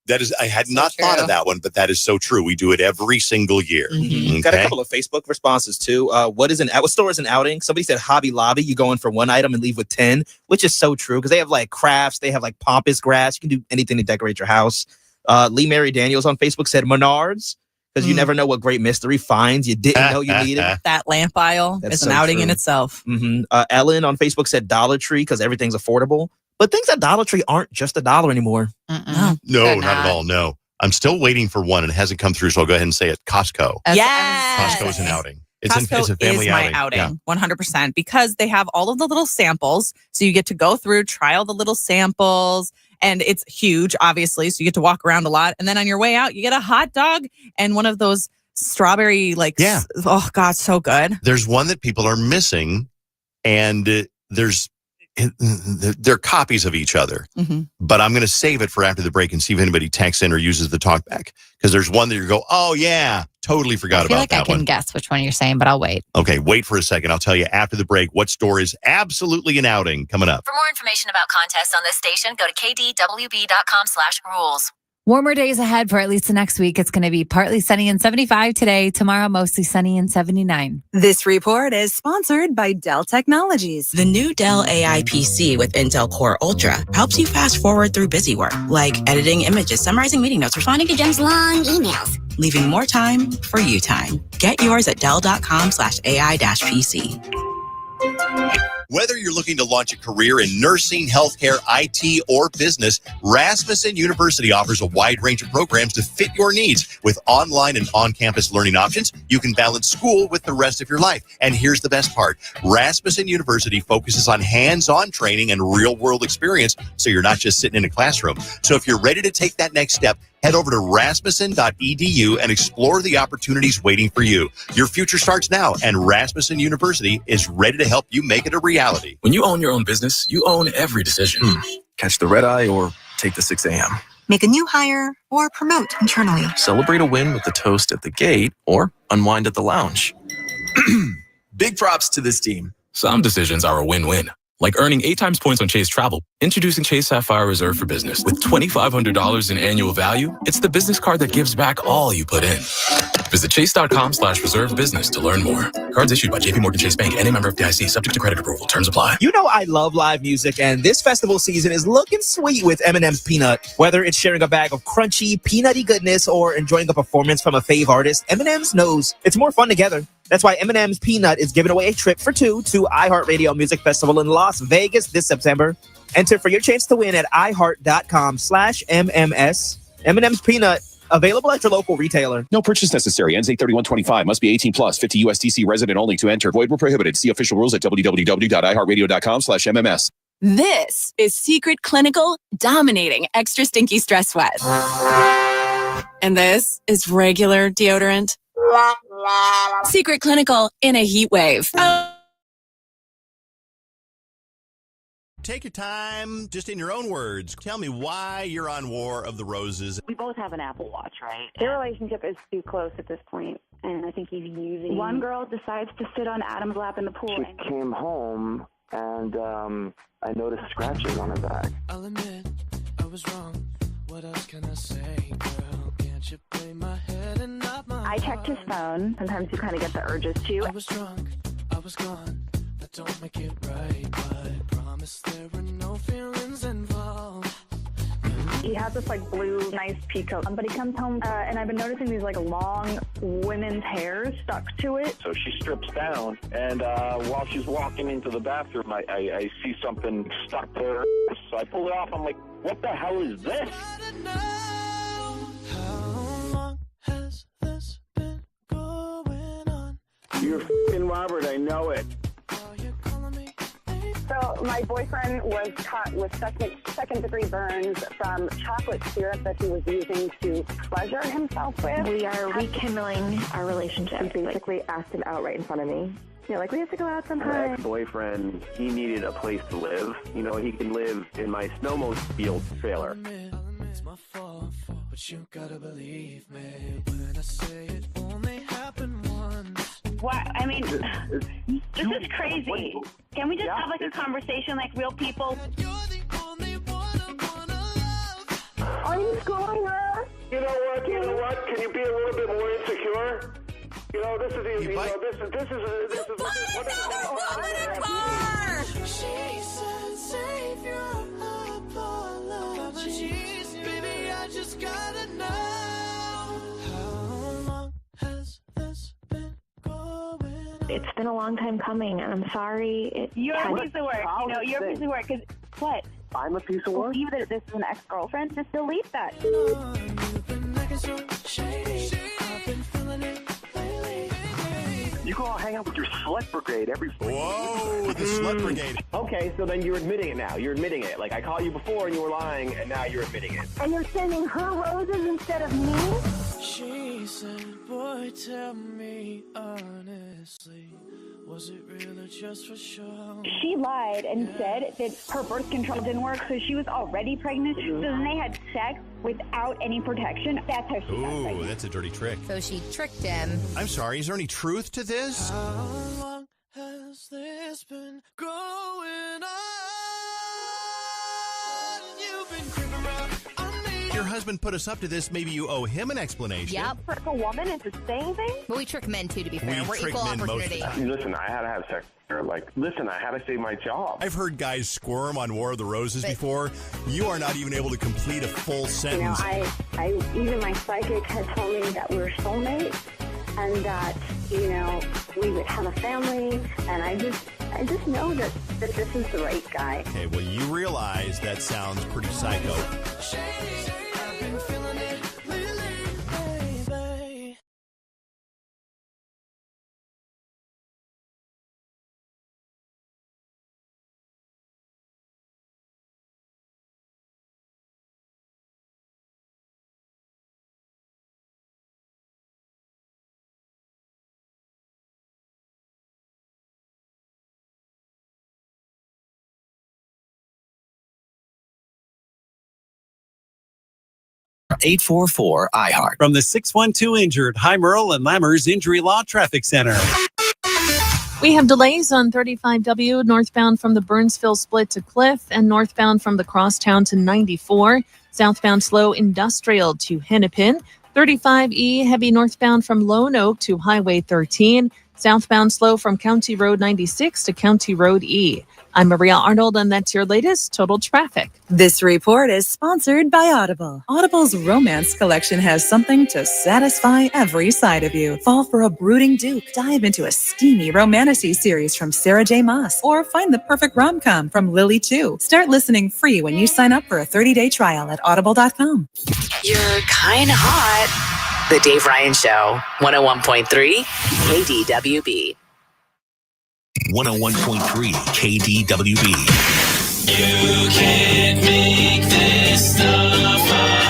That is, I had not thought of that one, but that is so true. We do it every single year. Mm-hmm. Got a couple of Facebook responses too. What store is an outing? Somebody said Hobby Lobby. You go in for one item and leave with 10, which is so true because they have like crafts. They have like pampas grass. You can do anything to decorate your house. Lee Mary Daniels on Facebook said Menards because you never know what great mystery finds you didn't know you needed. That lamp aisle That's is so an outing true. in itself. Mm-hmm. Ellen on Facebook said Dollar Tree because everything's affordable. But things at Dollar Tree aren't just $1 anymore. No, not at all. No. I'm still waiting for one, and it hasn't come through, so I'll go ahead and say it. Costco. Yes. Costco is an outing. It's Costco a family is my outing, 100%, because they have all of the little samples. So you get to go through, try all the little samples, and it's huge, obviously. So you get to walk around a lot. And then on your way out, you get a hot dog and one of those strawberry, oh God, so good. There's one that people are missing, and they're copies of each other. Mm-hmm. But I'm going to save it for after the break and see if anybody texts in or uses the talkback. Because there's one that you go, oh, yeah, totally forgot about that one. I can guess which one you're saying, but I'll wait. Okay, wait for a second. I'll tell you after the break what store is absolutely an outing coming up. For more information about contests on this station, go to kdwb.com/rules. Warmer days ahead for at least the next week. It's going to be partly sunny and 75 today. Tomorrow, mostly sunny and 79. This report is sponsored by Dell Technologies. The new Dell AI PC with Intel Core Ultra helps you fast forward through busy work, like editing images, summarizing meeting notes, responding to Jen's long emails, leaving more time for you time. Get yours at dell.com/AI-PC. Whether you're looking to launch a career in nursing, healthcare, IT, or business, Rasmussen University offers a wide range of programs to fit your needs. With online and on-campus learning options, you can balance school with the rest of your life. And here's the best part. Rasmussen University focuses on hands-on training and real-world experience, so you're not just sitting in a classroom. So if you're ready to take that next step, head over to rasmussen.edu and explore the opportunities waiting for you. Your future starts now, and Rasmussen University is ready to help you make it a reality. When you own your own business, you own every decision. Catch the red eye or take the 6 a.m. Make a new hire or promote internally. Celebrate a win with the toast at the gate or unwind at the lounge. Big props to this team. Some decisions are a win-win. Like earning 8 times points on Chase Travel. Introducing Chase Sapphire Reserve for Business. With $2,500 in annual value, it's the business card that gives back all you put in. Visit chase.com/reserve business to learn more. Cards issued by JPMorgan Chase Bank and a member of FDIC, subject to credit approval. Terms apply. You know I love live music, and this festival season is looking sweet with M&M's Peanut. Whether it's sharing a bag of crunchy, peanutty goodness or enjoying a performance from a fave artist, M&M's knows it's more fun together. That's why M&M's Peanut is giving away a trip for 2 to iHeartRadio Music Festival in Las Vegas this September. Enter for your chance to win at iHeart.com/MMS. M&M's Peanut, available at your local retailer. No purchase necessary. Ends 8/31/25. Must be 18 plus. 50 USDC resident only to enter. Void where prohibited. See official rules at www.iHeartRadio.com/MMS. This is Secret Clinical Dominating Extra Stinky Stress Sweat. And this is regular deodorant. Secret Clinical in a heat wave. Take your time, just in your own words. Tell me why you're on War of the Roses. We both have an Apple Watch, right? Their relationship is too close at this point, and I think he's using... One girl decides to sit on Adam's lap in the pool. She came home, and I noticed scratches on her back. I'll admit, I was wrong. What else can I say, girl? Can't you play my head and not my I checked his phone. Sometimes you kind of get the urges, too. I was drunk, I was gone. That don't make it right, but promise there were no feelings involved. He has this blue, nice peacoat, but he comes home and I've been noticing these long women's hairs stuck to it. So she strips down, and while she's walking into the bathroom, I see something stuck to her. So I pull it off. I'm like, what the hell is this? How long has this been going on? You're f***ing Robert, I know it. So my boyfriend was caught with second-degree burns from chocolate syrup that he was using to pleasure himself with. We are rekindling our relationship. He basically asked him out right in front of me. We have to go out sometime. My ex-boyfriend, he needed a place to live. He can live in my snowmobile trailer. It's my fault, but you gotta believe me when I say it only happened once. What? I mean, this is crazy. Can we just have a conversation like real people? Are you schooling her? You know what? Can you be a little bit more insecure? This is She said, save your apologies. Baby, I just gotta know. How long has this been going on? It's been a long time coming, and I'm sorry. You're a piece of work. You're a piece of work. Because what? I'm a piece of work? Believe that this is an ex-girlfriend? Just delete that. go all hang out with your slut brigade every week. Whoa, the slut brigade. Okay, so then you're admitting it now. You're admitting it. Like, I caught you before and you were lying, and now you're admitting it. And you're sending her roses instead of me? She said, boy, tell me honestly, was it real or just for show? She lied and said that her birth control didn't work, so she was already pregnant. So then they had sex without any protection. That's how she got Ooh, pregnant. that's a dirty trick. So she tricked him. I'm sorry, is there any truth to this? How long has this been going on? You've been creeping around on me. Your husband put us up to this. Maybe you owe him an explanation. Yep. Trick a woman into saying things? But we trick men too, to be fair. We We're trick equal men most of opportunity. the time. Listen, I had to have sex with her. Like, listen, I had to save my job. I've heard guys squirm on War of the Roses before. You are not even able to complete a full sentence. I even my psychic had told me that we were soulmates and that, we would have a family. And I just know that this is the right guy. Okay, well, you realize that sounds pretty psycho. I've been feeling it lately, baby. .844 iHeart. From the 612 injured High Merle and Lammers Injury Law Traffic Center. We have delays on 35W northbound from the Burnsville split to Cliff and northbound from the Crosstown to 94. Southbound slow industrial to Hennepin. 35E heavy northbound from Lone Oak to Highway 13. Southbound slow from County Road 96 to County Road E. I'm Maria Arnold, and that's your latest Total Traffic. This report is sponsored by Audible. Audible's romance collection has something to satisfy every side of you. Fall for a brooding duke. Dive into a steamy romantasy series from Sarah J. Maas. Or find the perfect rom-com from Lily Chu. Start listening free when you sign up for a 30-day trial at audible.com. You're kind of hot. The Dave Ryan Show, 101.3 KDWB. 101.3 KDWB. You can't make this stuff up.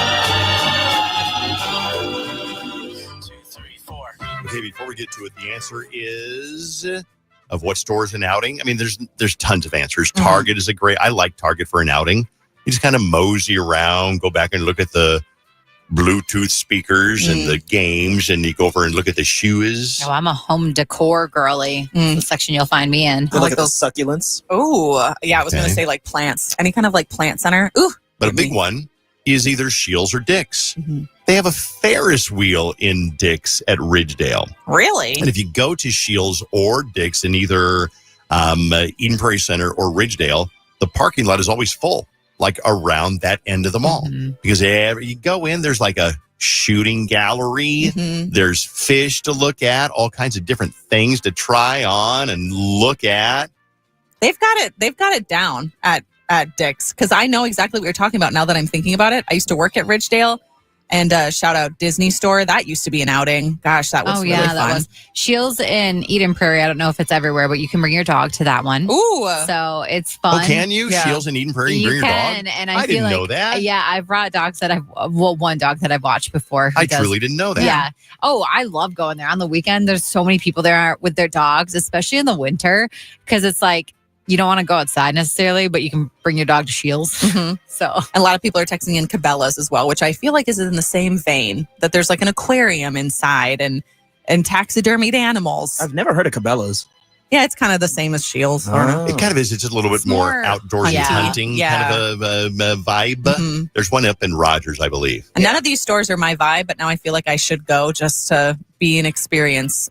2, 3, 4. Okay, before we get to it, the answer is of what stores an outing. I mean, there's tons of answers. Target is I like Target for an outing. You just kind of mosey around, go back and look at the Bluetooth speakers and the games, and you go over and look at the shoes. Oh, I'm a home decor girly. That's the section you'll find me in. Look at those succulents. Oh, yeah, I was going to say like plants. Any kind of like plant center. Ooh. But a big one is either Scheels or Dick's. They have a Ferris wheel in Dick's at Ridgedale. Really? And if you go to Scheels or Dick's in either Eden Prairie Center or Ridgedale, the parking lot is always full, like around that end of the mall. Because you go in, there's like a shooting gallery. There's fish to look at, all kinds of different things to try on and look at. They've got it down at Dick's, because I know exactly what you're talking about now that I'm thinking about it. I used to work at Ridgedale, and shout out Disney Store. That used to be an outing. Gosh, that was really fun. That was. Scheels in Eden Prairie. I don't know if it's everywhere, but you can bring your dog to that one. Ooh. So it's fun. Oh, can you? Yeah. Scheels in Eden Prairie and bring your dog? And I didn't know that. Yeah, I've brought dogs that one dog that I've watched before. I truly didn't know that. Yeah. Oh, I love going there on the weekend. There's so many people there with their dogs, especially in the winter, because it's like, you don't want to go outside necessarily, but you can bring your dog to Scheels. So a lot of people are texting in Cabela's as well, which I feel like is in the same vein, that there's like an aquarium inside and taxidermied animals. I've never heard of Cabela's. Yeah, it's kind of the same as Scheels. It kind of is. It's just a little bit more outdoorsy hunting kind of a vibe. There's one up in Rogers, I believe. And none of these stores are my vibe, but now I feel like I should go just to be an experience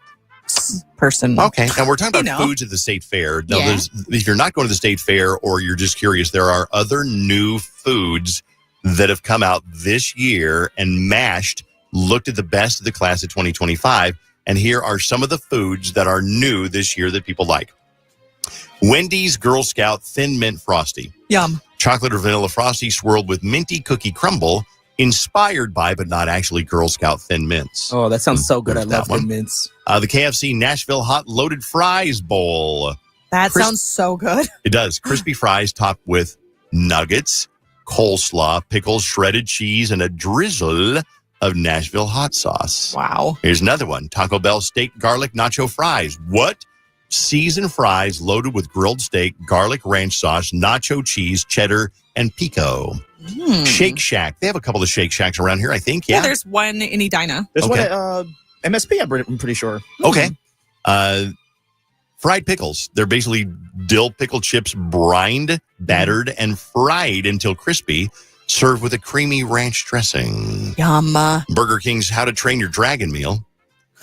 person. Okay, and we're talking about foods at the state fair. Now, if you're not going to the state fair or you're just curious, there are other new foods that have come out this year and mashed, looked at the best of the class of 2025. And here are some of the foods that are new this year that people like. Wendy's Girl Scout Thin Mint Frosty. Yum. Chocolate or vanilla frosty swirled with minty cookie crumble inspired by, but not actually, Girl Scout Thin Mints. Oh, that sounds so good. I There's that love one. Thin Mints. The KFC Nashville Hot Loaded Fries Bowl. That sounds so good. It does. Crispy fries topped with nuggets, coleslaw, pickles, shredded cheese, and a drizzle of Nashville hot sauce. Wow. Here's another one. Taco Bell steak garlic nacho fries. What? Seasoned fries loaded with grilled steak, garlic ranch sauce, nacho cheese, cheddar, and pico. Shake Shack. They have a couple of Shake Shacks around here, I think. Yeah, there's one in Edina. There's one at MSP, I'm pretty sure. Okay. Fried pickles. They're basically dill pickle chips brined, battered, and fried until crispy, served with a creamy ranch dressing. Yum. Burger King's How to Train Your Dragon meal.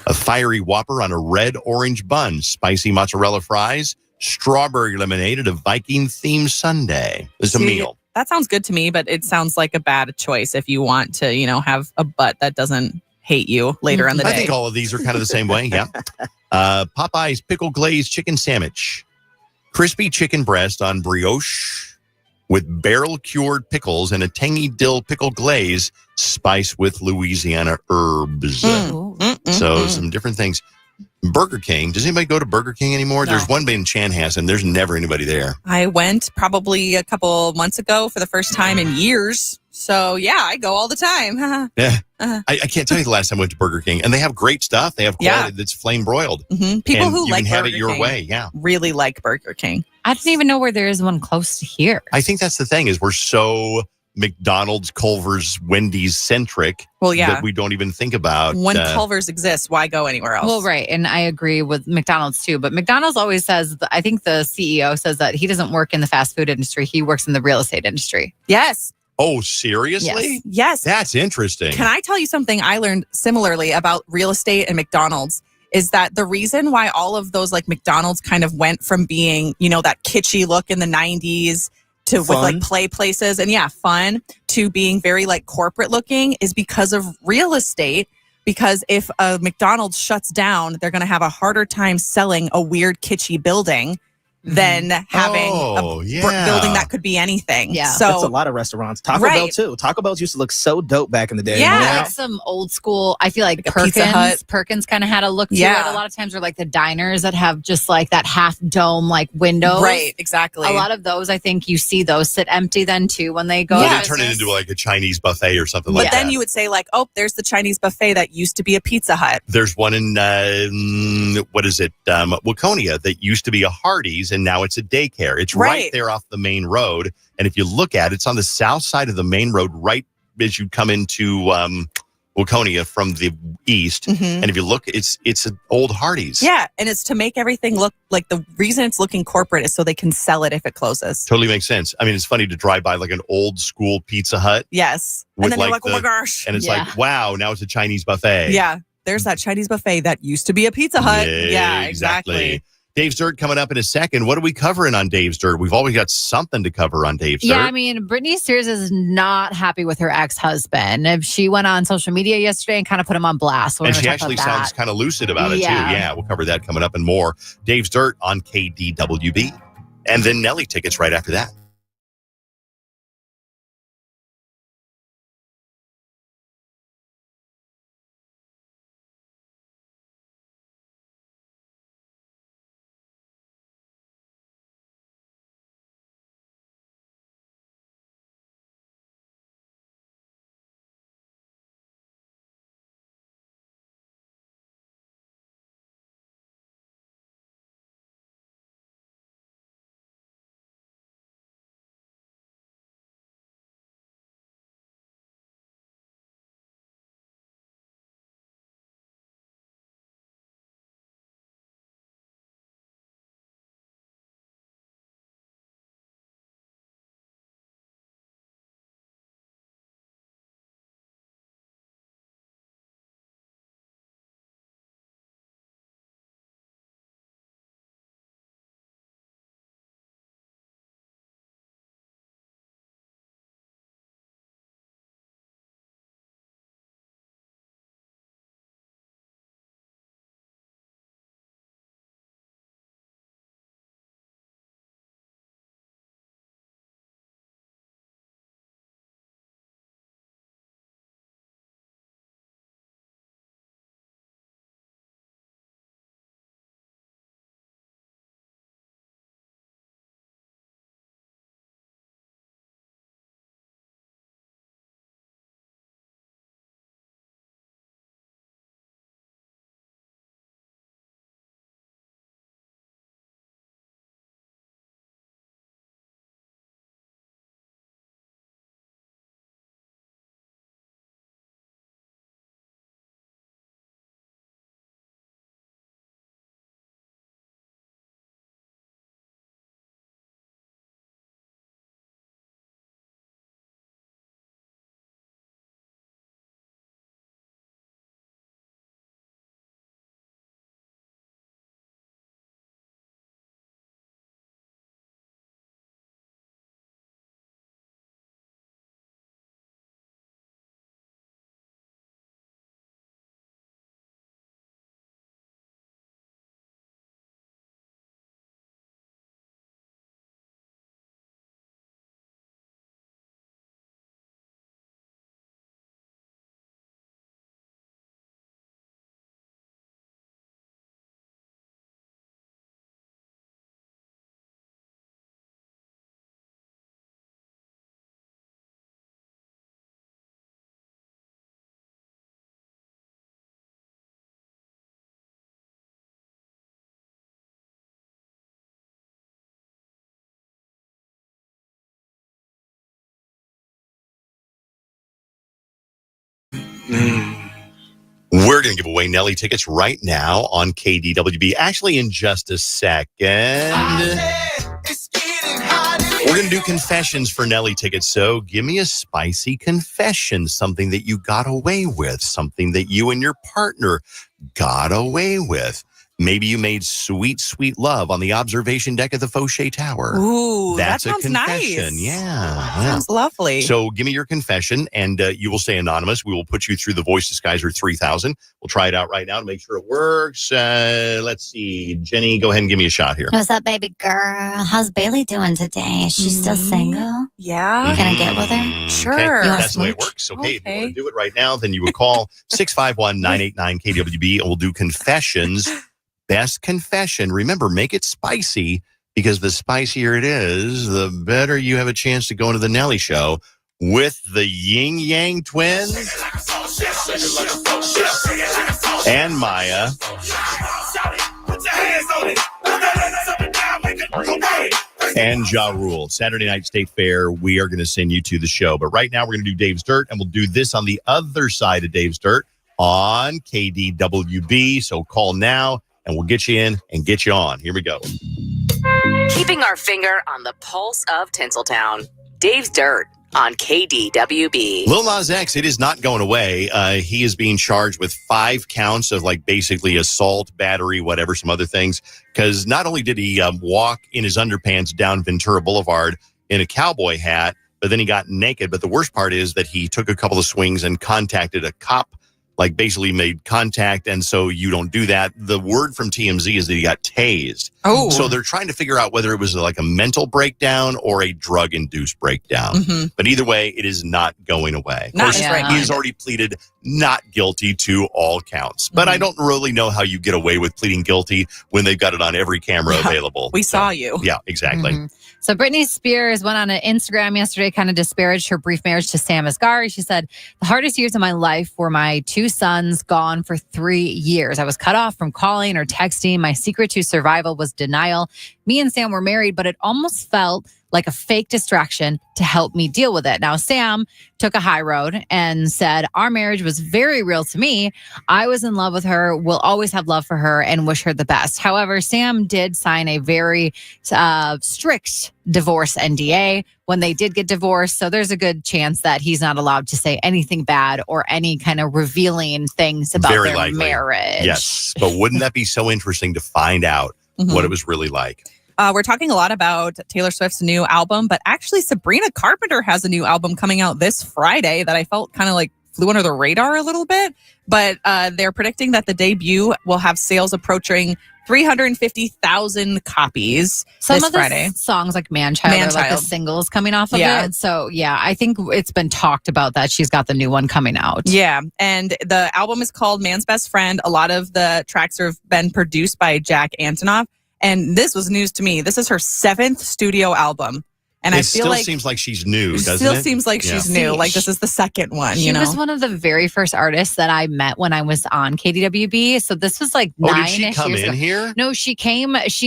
A fiery Whopper on a red-orange bun, spicy mozzarella fries, strawberry lemonade, and a Viking-themed sundae. It's a meal. That sounds good to me, but it sounds like a bad choice if you want to, have a butt that doesn't hate you later in the day. I think all of these are kind of the same way, yeah. Popeye's Pickle Glazed Chicken Sandwich. Crispy chicken breast on brioche with barrel-cured pickles and a tangy dill pickle glaze spiced with Louisiana herbs. So some different things. Burger King. Does anybody go to Burger King anymore? No. There's one in Chanhassen. There's never anybody there. I went probably a couple months ago for the first time in years. So, yeah, I go all the time. Yeah. I can't tell you the last time I went to Burger King. And they have great stuff. They have quality that's flame broiled. People and who you like can have Burger it your King way. Yeah. really like Burger King. I didn't even know where there is one close to here. I think that's the thing is we're so McDonald's, Culver's, Wendy's centric that we don't even think about. When Culver's exists, why go anywhere else? Well, right. And I agree with McDonald's too. But McDonald's always says, I think the CEO says that he doesn't work in the fast food industry. He works in the real estate industry. Yes. Oh, seriously? Yes. That's interesting. Can I tell you something I learned similarly about real estate and McDonald's? Is that the reason why all of those like McDonald's kind of went from being, that kitschy look in the 90s to with like play places and fun to being very like corporate looking is because of real estate. Because if a McDonald's shuts down, they're going to have a harder time selling a weird kitschy building than having a building that could be anything. Yeah. So that's a lot of restaurants. Taco Bell too. Taco Bell used to look so dope back in the day. Yeah, like some old school. I feel like Pizza Hut. Perkins kind of had a look to it. A lot of times are like the diners that have just like that half dome like windows. Right, exactly. A lot of those, I think you see those sit empty then too when they go. Well, they turn it into like a Chinese buffet or something like that. But then you would say like, oh, there's the Chinese buffet that used to be a Pizza Hut. There's one in, Waconia that used to be a Hardee's and now it's a daycare. It's right there off the main road. And if you look at it, it's on the south side of the main road, right as you come into Waconia from the east. And if you look, it's an old Hardee's. Yeah. And it's to make everything look like the reason it's looking corporate is so they can sell it if it closes. Totally makes sense. I mean, it's funny to drive by like an old school Pizza Hut. Yes. And then you're like, oh my gosh. And it's like, wow, now it's a Chinese buffet. Yeah. There's that Chinese buffet that used to be a Pizza Hut. Yeah, exactly. Dave's Dirt coming up in a second. What are we covering on Dave's Dirt? We've always got something to cover on Dave's Dirt. Yeah, I mean, Britney Spears is not happy with her ex-husband. She went on social media yesterday and kind of put him on blast. And she actually sounds kind of lucid about it, too. Yeah, we'll cover that coming up and more. Dave's Dirt on KDWB. And then Nelly tickets right after that. to give away Nelly tickets right now on KDWB. Actually, in just a second. We're going to do confessions for Nelly tickets. So give me a spicy confession, something that you got away with, something that you and your partner got away with. Maybe you made sweet, sweet love on the observation deck of the Fauché Tower. Ooh, That's that sounds a confession. nice. Yeah. Sounds lovely. So give me your confession, and you will stay anonymous. We will put you through the Voice Disguiser 3000. We'll try it out right now to make sure it works. Let's see. Jenny, go ahead and give me a shot here. What's up, baby girl? How's Bailey doing today? Is she still single? Yeah. Can I get with her? Sure. Okay. That's the way it works. Okay. If you want to do it right now, then you would call 651-989-KDWB, and we'll do confessions. Best confession. Remember, make it spicy, because the spicier it is, the better you have a chance to go into the Nelly show with the Yin Yang Twins and Maya. And Ja Rule. Saturday Night State Fair, we are going to send you to the show. But right now, we're going to do Dave's Dirt, and we'll do this on the other side of Dave's Dirt on KDWB. So call now, and we'll get you in and get you on. Here we go. Keeping our finger on the pulse of Tinseltown. Dave's Dirt on KDWB. Lil Nas X, it is not going away. He is being charged with 5 counts of basically assault, battery, whatever, some other things. Because not only did he walk in his underpants down Ventura Boulevard in a cowboy hat, but then he got naked. But the worst part is that he took a couple of swings and contacted a cop, basically made contact, and so you don't do that. The word from TMZ is that he got tased. Oh. So they're trying to figure out whether it was a mental breakdown or a drug-induced breakdown. Mm-hmm. But either way, it is not going away. Of course, he has already pleaded not guilty to all counts. But I don't really know how you get away with pleading guilty when they've got it on every camera available. We saw you. Yeah, exactly. Mm-hmm. So Britney Spears went on an Instagram yesterday, kind of disparaged her brief marriage to Sam Asghari. She said, "The hardest years of my life were my 2 sons gone for 3 years. I was cut off from calling or texting. My secret to survival was denial. Me and Sam were married, but it almost felt like a fake distraction to help me deal with it." Now, Sam took a high road and said, "Our marriage was very real to me. I was in love with her, will always have love for her, and wish her the best." However, Sam did sign a very strict divorce NDA when they did get divorced. So there's a good chance that he's not allowed to say anything bad or any kind of revealing things about Very their likely. marriage. Yes. But wouldn't that be so interesting to find out what it was really like? We're talking a lot about Taylor Swift's new album, but actually Sabrina Carpenter has a new album coming out this Friday that I felt kind of flew under the radar a little bit. But they're predicting that the debut will have sales approaching 350,000 copies Some this of the Friday. songs like Man-Child are like the singles coming off of it. So yeah, I think it's been talked about that she's got the new one coming out. Yeah, and the album is called Man's Best Friend. A lot of the tracks have been produced by Jack Antonoff. And this was news to me. This is her 7th studio album. And I feel still seems like she's new, doesn't it? Still seems like she's new. Like this is the second one, She was one of the very first artists that I met when I was on KDWB. So this was like 9-ish did she come years in ago. here? No, she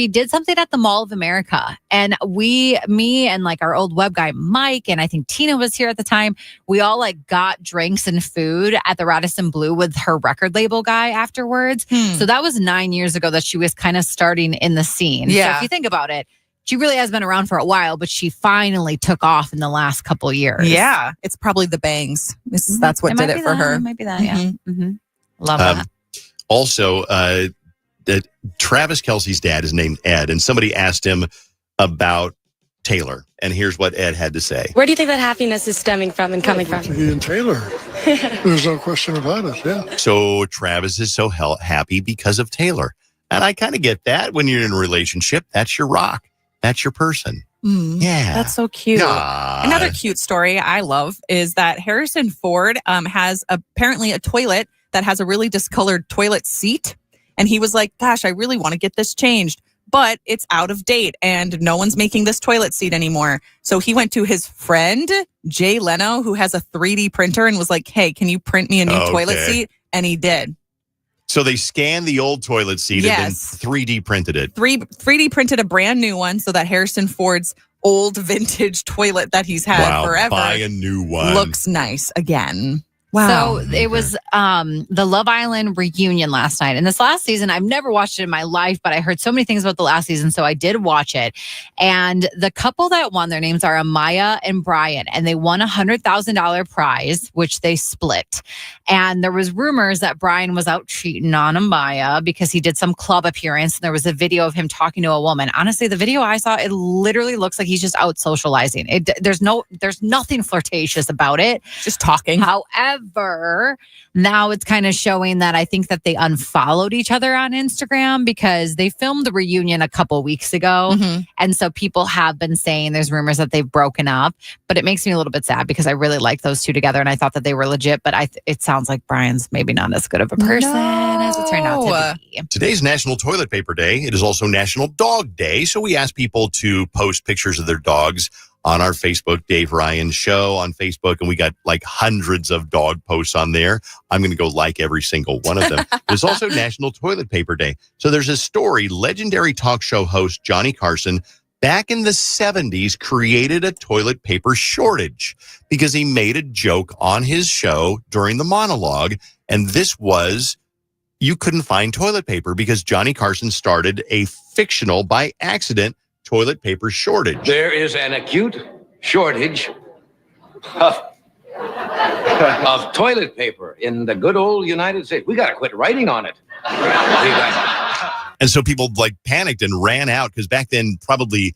did something at the Mall of America. And me and our old web guy, Mike, and I think Tina was here at the time. We all got drinks and food at the Radisson Blu with her record label guy afterwards. So that was 9 years ago that she was kind of starting in the scene. Yeah. So if you think about it, she really has been around for a while, but she finally took off in the last couple years. Yeah, it's probably the bangs. That's what did it for her. It might be that, yeah. Mm-hmm. Love that. Also, Travis Kelce's dad is named Ed, and somebody asked him about Taylor, and here's what Ed had to say. Where do you think that happiness is stemming from and coming from? He and Taylor. There's no question about it, yeah. So Travis is so happy because of Taylor. And I kind of get that. When you're in a relationship, that's your rock. That's your person. Yeah. That's so cute. Aww. Another cute story I love is that Harrison Ford has apparently a toilet that has a really discolored toilet seat. And he was like, gosh, I really want to get this changed, but it's out of date and no one's making this toilet seat anymore. So he went to his friend, Jay Leno, who has a 3D printer and was like, hey, can you print me a new toilet seat? And he did. So they scanned the old toilet seat and then 3D printed it. 3D printed a brand new one so that Harrison Ford's old vintage toilet that he's had forever buy a new one. looks nice again. So it was the Love Island reunion last night. And this last season, I've never watched it in my life, but I heard so many things about the last season. So I did watch it. And the couple that won, their names are Amaya and Brian. And they won $100,000 prize, which they split. And there was rumors that Brian was out cheating on Amaya because he did some club appearance. And there was a video of him talking to a woman. Honestly, the video I saw, it literally looks like he's just out socializing. There's nothing flirtatious about it. Just talking. However, now it's kind of showing that I think that they unfollowed each other on Instagram because they filmed the reunion a couple weeks ago. Mm-hmm. And so people have been saying there's rumors that they've broken up, but it makes me a little bit sad because I really liked those two together and I thought that they were legit, but it sounds like Brian's maybe not as good of a person as it turned out to be. Today's National Toilet Paper Day. It is also National Dog Day. So we ask people to post pictures of their dogs on our Facebook, Dave Ryan Show on Facebook, and we got like hundreds of dog posts on there. I'm going to go like every single one of them. There's also National Toilet Paper Day. So there's a story. Legendary talk show host Johnny Carson, back in the 70s, created a toilet paper shortage because he made a joke on his show during the monologue, and this was you couldn't find toilet paper because Johnny Carson started a fictional, by accident, toilet paper shortage. There is an acute shortage of toilet paper in the good old United States. We got to quit writing on it. And so people like panicked and ran out because back then probably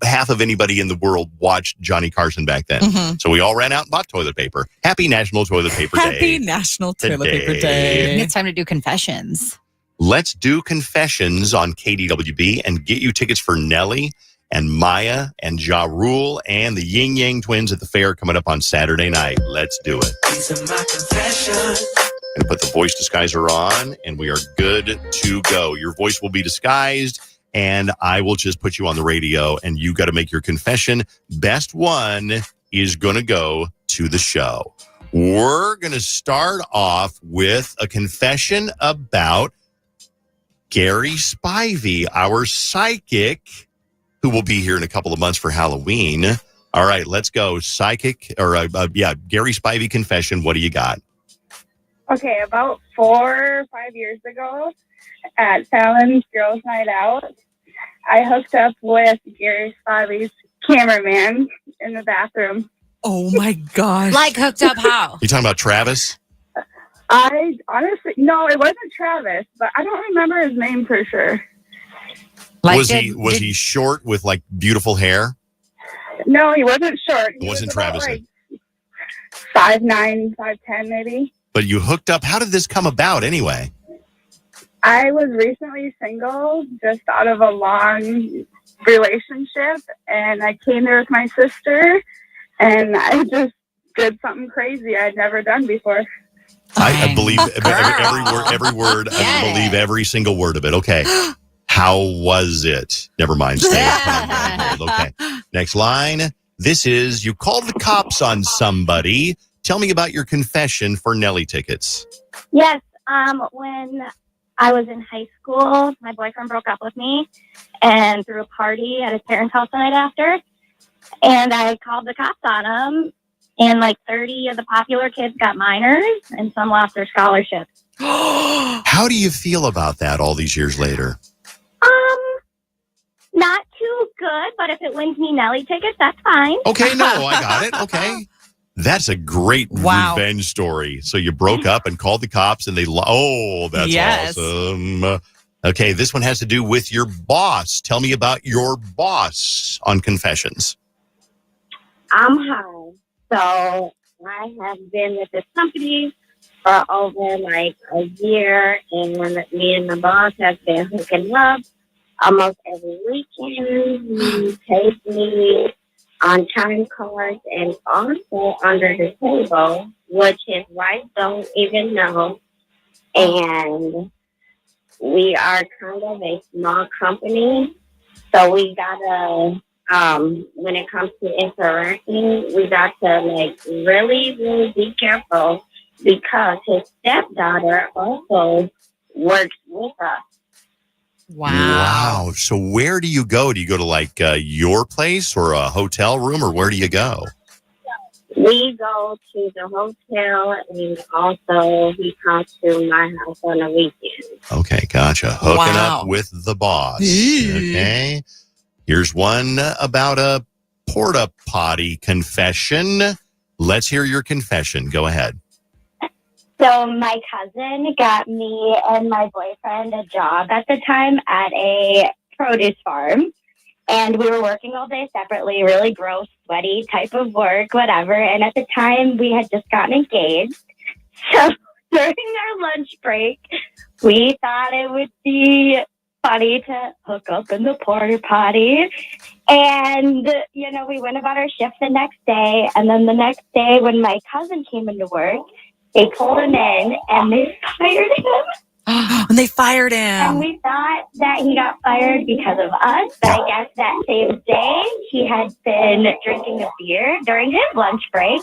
half of anybody in the world watched Johnny Carson back then. Mm-hmm. So we all ran out and bought toilet paper. Happy National Toilet Paper Day. Happy National Toilet Paper Day. It's time to do confessions. Let's do confessions on KDWB and get you tickets for Nelly and Maya and Ja Rule and the Yin Yang Twins at the fair coming up on Saturday night. Let's do it. These are my confessions. Going to put the voice disguiser on, and we are good to go. Your voice will be disguised, and I will just put you on the radio, and you got to make your confession. Best one is going to go to the show. We're going to start off with a confession about Gary Spivey, our psychic, who will be here in a couple of months for Halloween. All right, let's go. Psychic, or Gary Spivey confession. What do you got? Okay, about 4 or 5 years ago at Fallon's Girls Night Out, I hooked up with Gary Spivey's cameraman in the bathroom. Oh my gosh. Like hooked up how? You talking about Travis? I honestly, no, it wasn't Travis, but I don't remember his name for sure. Like was he short with like beautiful hair? No, he wasn't short. He wasn't was Travis. about, like 5'9", 5'10", maybe. But you hooked up. How did this come about anyway? I was recently single, just out of a long relationship, and I came there with my sister, and I just did something crazy I'd never done before. I believe every word. I believe every single word of it. Okay. How was it? Never mind. Stay on hold. Okay. Next line. This is, you called the cops on somebody. Tell me about your confession for Nelly tickets. Yes. When I was in high school, my boyfriend broke up with me and threw a party at his parents' house the night after. And I called the cops on him. And like 30 of the popular kids got minors and some lost their scholarships. How do you feel about that all these years later? Not too good, but if it wins me Nelly tickets, that's fine. Okay, no, I got it. Okay. That's a great revenge story. So you broke up and called the cops and they... that's awesome. Okay, this one has to do with your boss. Tell me about your boss on confessions. Hi. So I have been with this company for over like a year, and me and the boss have been hooking up almost every weekend. He pays me on time cards and also under the table, which his wife don't even know. And we are kind of a small company, so we gotta... when it comes to interacting, we got to like really, really be careful because his stepdaughter also works with us. Wow. So where do you go? Do you go to like your place or a hotel room, or where do you go? We go to the hotel, and also he comes to my house on the weekend. Okay, gotcha. Hooking up with the boss. Okay. Here's one about a porta potty confession. Let's hear your confession. Go ahead. So my cousin got me and my boyfriend a job at the time at a produce farm. And we were working all day separately, really gross, sweaty type of work, whatever. And at the time, we had just gotten engaged. So during our lunch break, we thought it would be funny to hook up in the porta potty. And, you know, we went about our shift the next day. And then the next day, when my cousin came into work, they pulled him in and they fired him. And they fired him. And we thought that he got fired because of us, but I guess that same day he had been drinking a beer during his lunch break.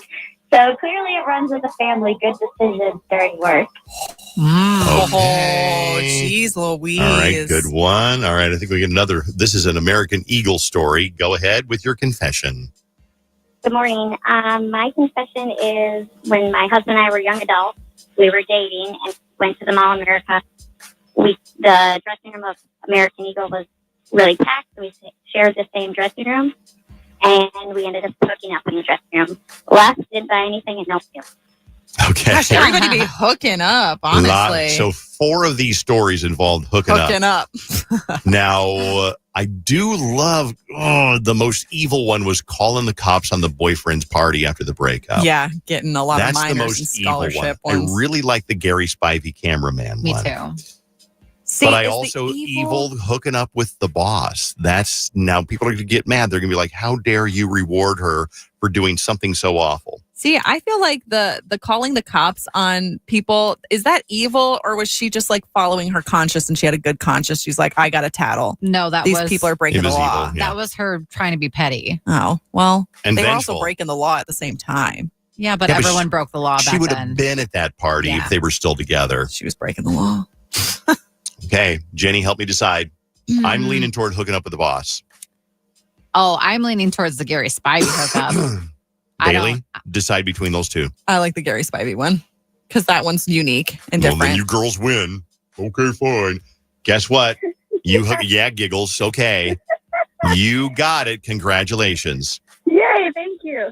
So clearly it runs in the family, good decisions during work. Oh, jeez, Louise. All right, good one. All right, I think we get another. This is an American Eagle story. Go ahead with your confession. Good morning. My confession is when my husband and I were young adults, we were dating and went to the Mall America. The dressing room of American Eagle was really packed, so we shared the same dressing room, and we ended up hooking up in the dressing room. Left, didn't buy anything, and no feels. Okay. Gosh, everybody be hooking up, honestly. So 4 of these stories involved hooking up. Now, I do love, the most evil one was calling the cops on the boyfriend's party after the breakup. Yeah, getting a lot of That's the minors and most evil scholarship one. ones. I really like the Gary Spivey cameraman Me one. too. See, but I is the also evil hooking up with the boss. That's now people are going to get mad. They're going to be like, how dare you reward her for doing something so awful? See, I feel like the calling the cops on people, is that evil, or was she just like following her conscience and she had a good conscience? She's like, I got a tattle. No, These people are breaking the law. Evil, yeah. That was her trying to be petty. Oh, well, And they were vengeful. also breaking the law at the same time. Yeah, but Yeah, but everyone broke the law She back would then. have been at that party Yeah. if they were still together. She was breaking the law. Okay, Jenny, help me decide. Mm. I'm leaning toward hooking up with the boss. Oh, I'm leaning towards the Gary Spivey hookup. Bailey, decide between those two. I like the Gary Spivey one because that one's unique and Well, different. then you girls win. Okay, fine. Guess what? You hook. Yeah, giggles. Okay, you got it. Congratulations. Yay, thank you.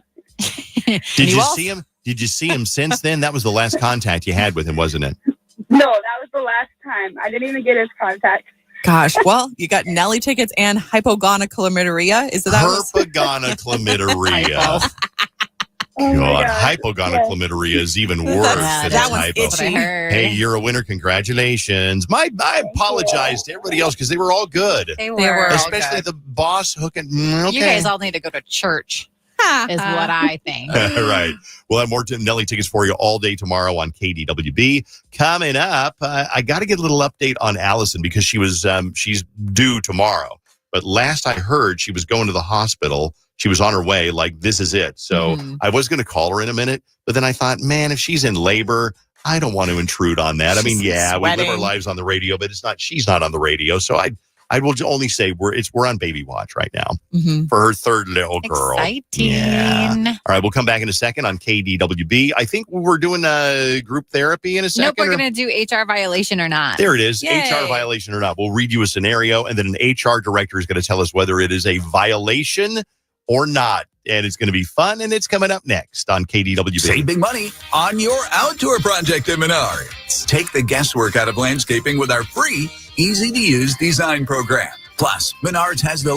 Did you see him? Did you see him since then? That was the last contact you had with him, wasn't it? No, that was the last time. I didn't even get his contact. Gosh, well, you got Nelly tickets and hypogonadechlamydia. Is that Hypogonadechlamydia. Oh God, hypogonadechlamydia is even worse than that a one's hypo. itchy. Hey, you're a winner. Congratulations. I apologize to everybody else because they were all good. They were. Especially the boss hooking. Okay. You guys all need to go to church, is what I think. Right. We'll have more Nelly tickets for you all day tomorrow on KDWB. Coming up, I got to get a little update on Allison because she's due tomorrow. But last I heard, she was going to the hospital. She was on her way, like, this is it. So I was going to call her in a minute, but then I thought, man, if she's in labor, I don't want to intrude on that. I mean, yeah, we live our lives on the radio, but she's not on the radio. So I will only say we're on baby watch right now for her third little girl. Exciting. Yeah. All right, we'll come back in a second on KDWB. I think we're doing group therapy in a second. Nope, we're going to do HR violation or not. There it is. Yay. HR violation or not. We'll read you a scenario, and then an HR director is going to tell us whether it is a violation or not. And it's going to be fun, and it's coming up next on KDWB. Save big money on your outdoor project at Menards. Take the guesswork out of landscaping with our free, easy-to-use design program. Plus, Menards has the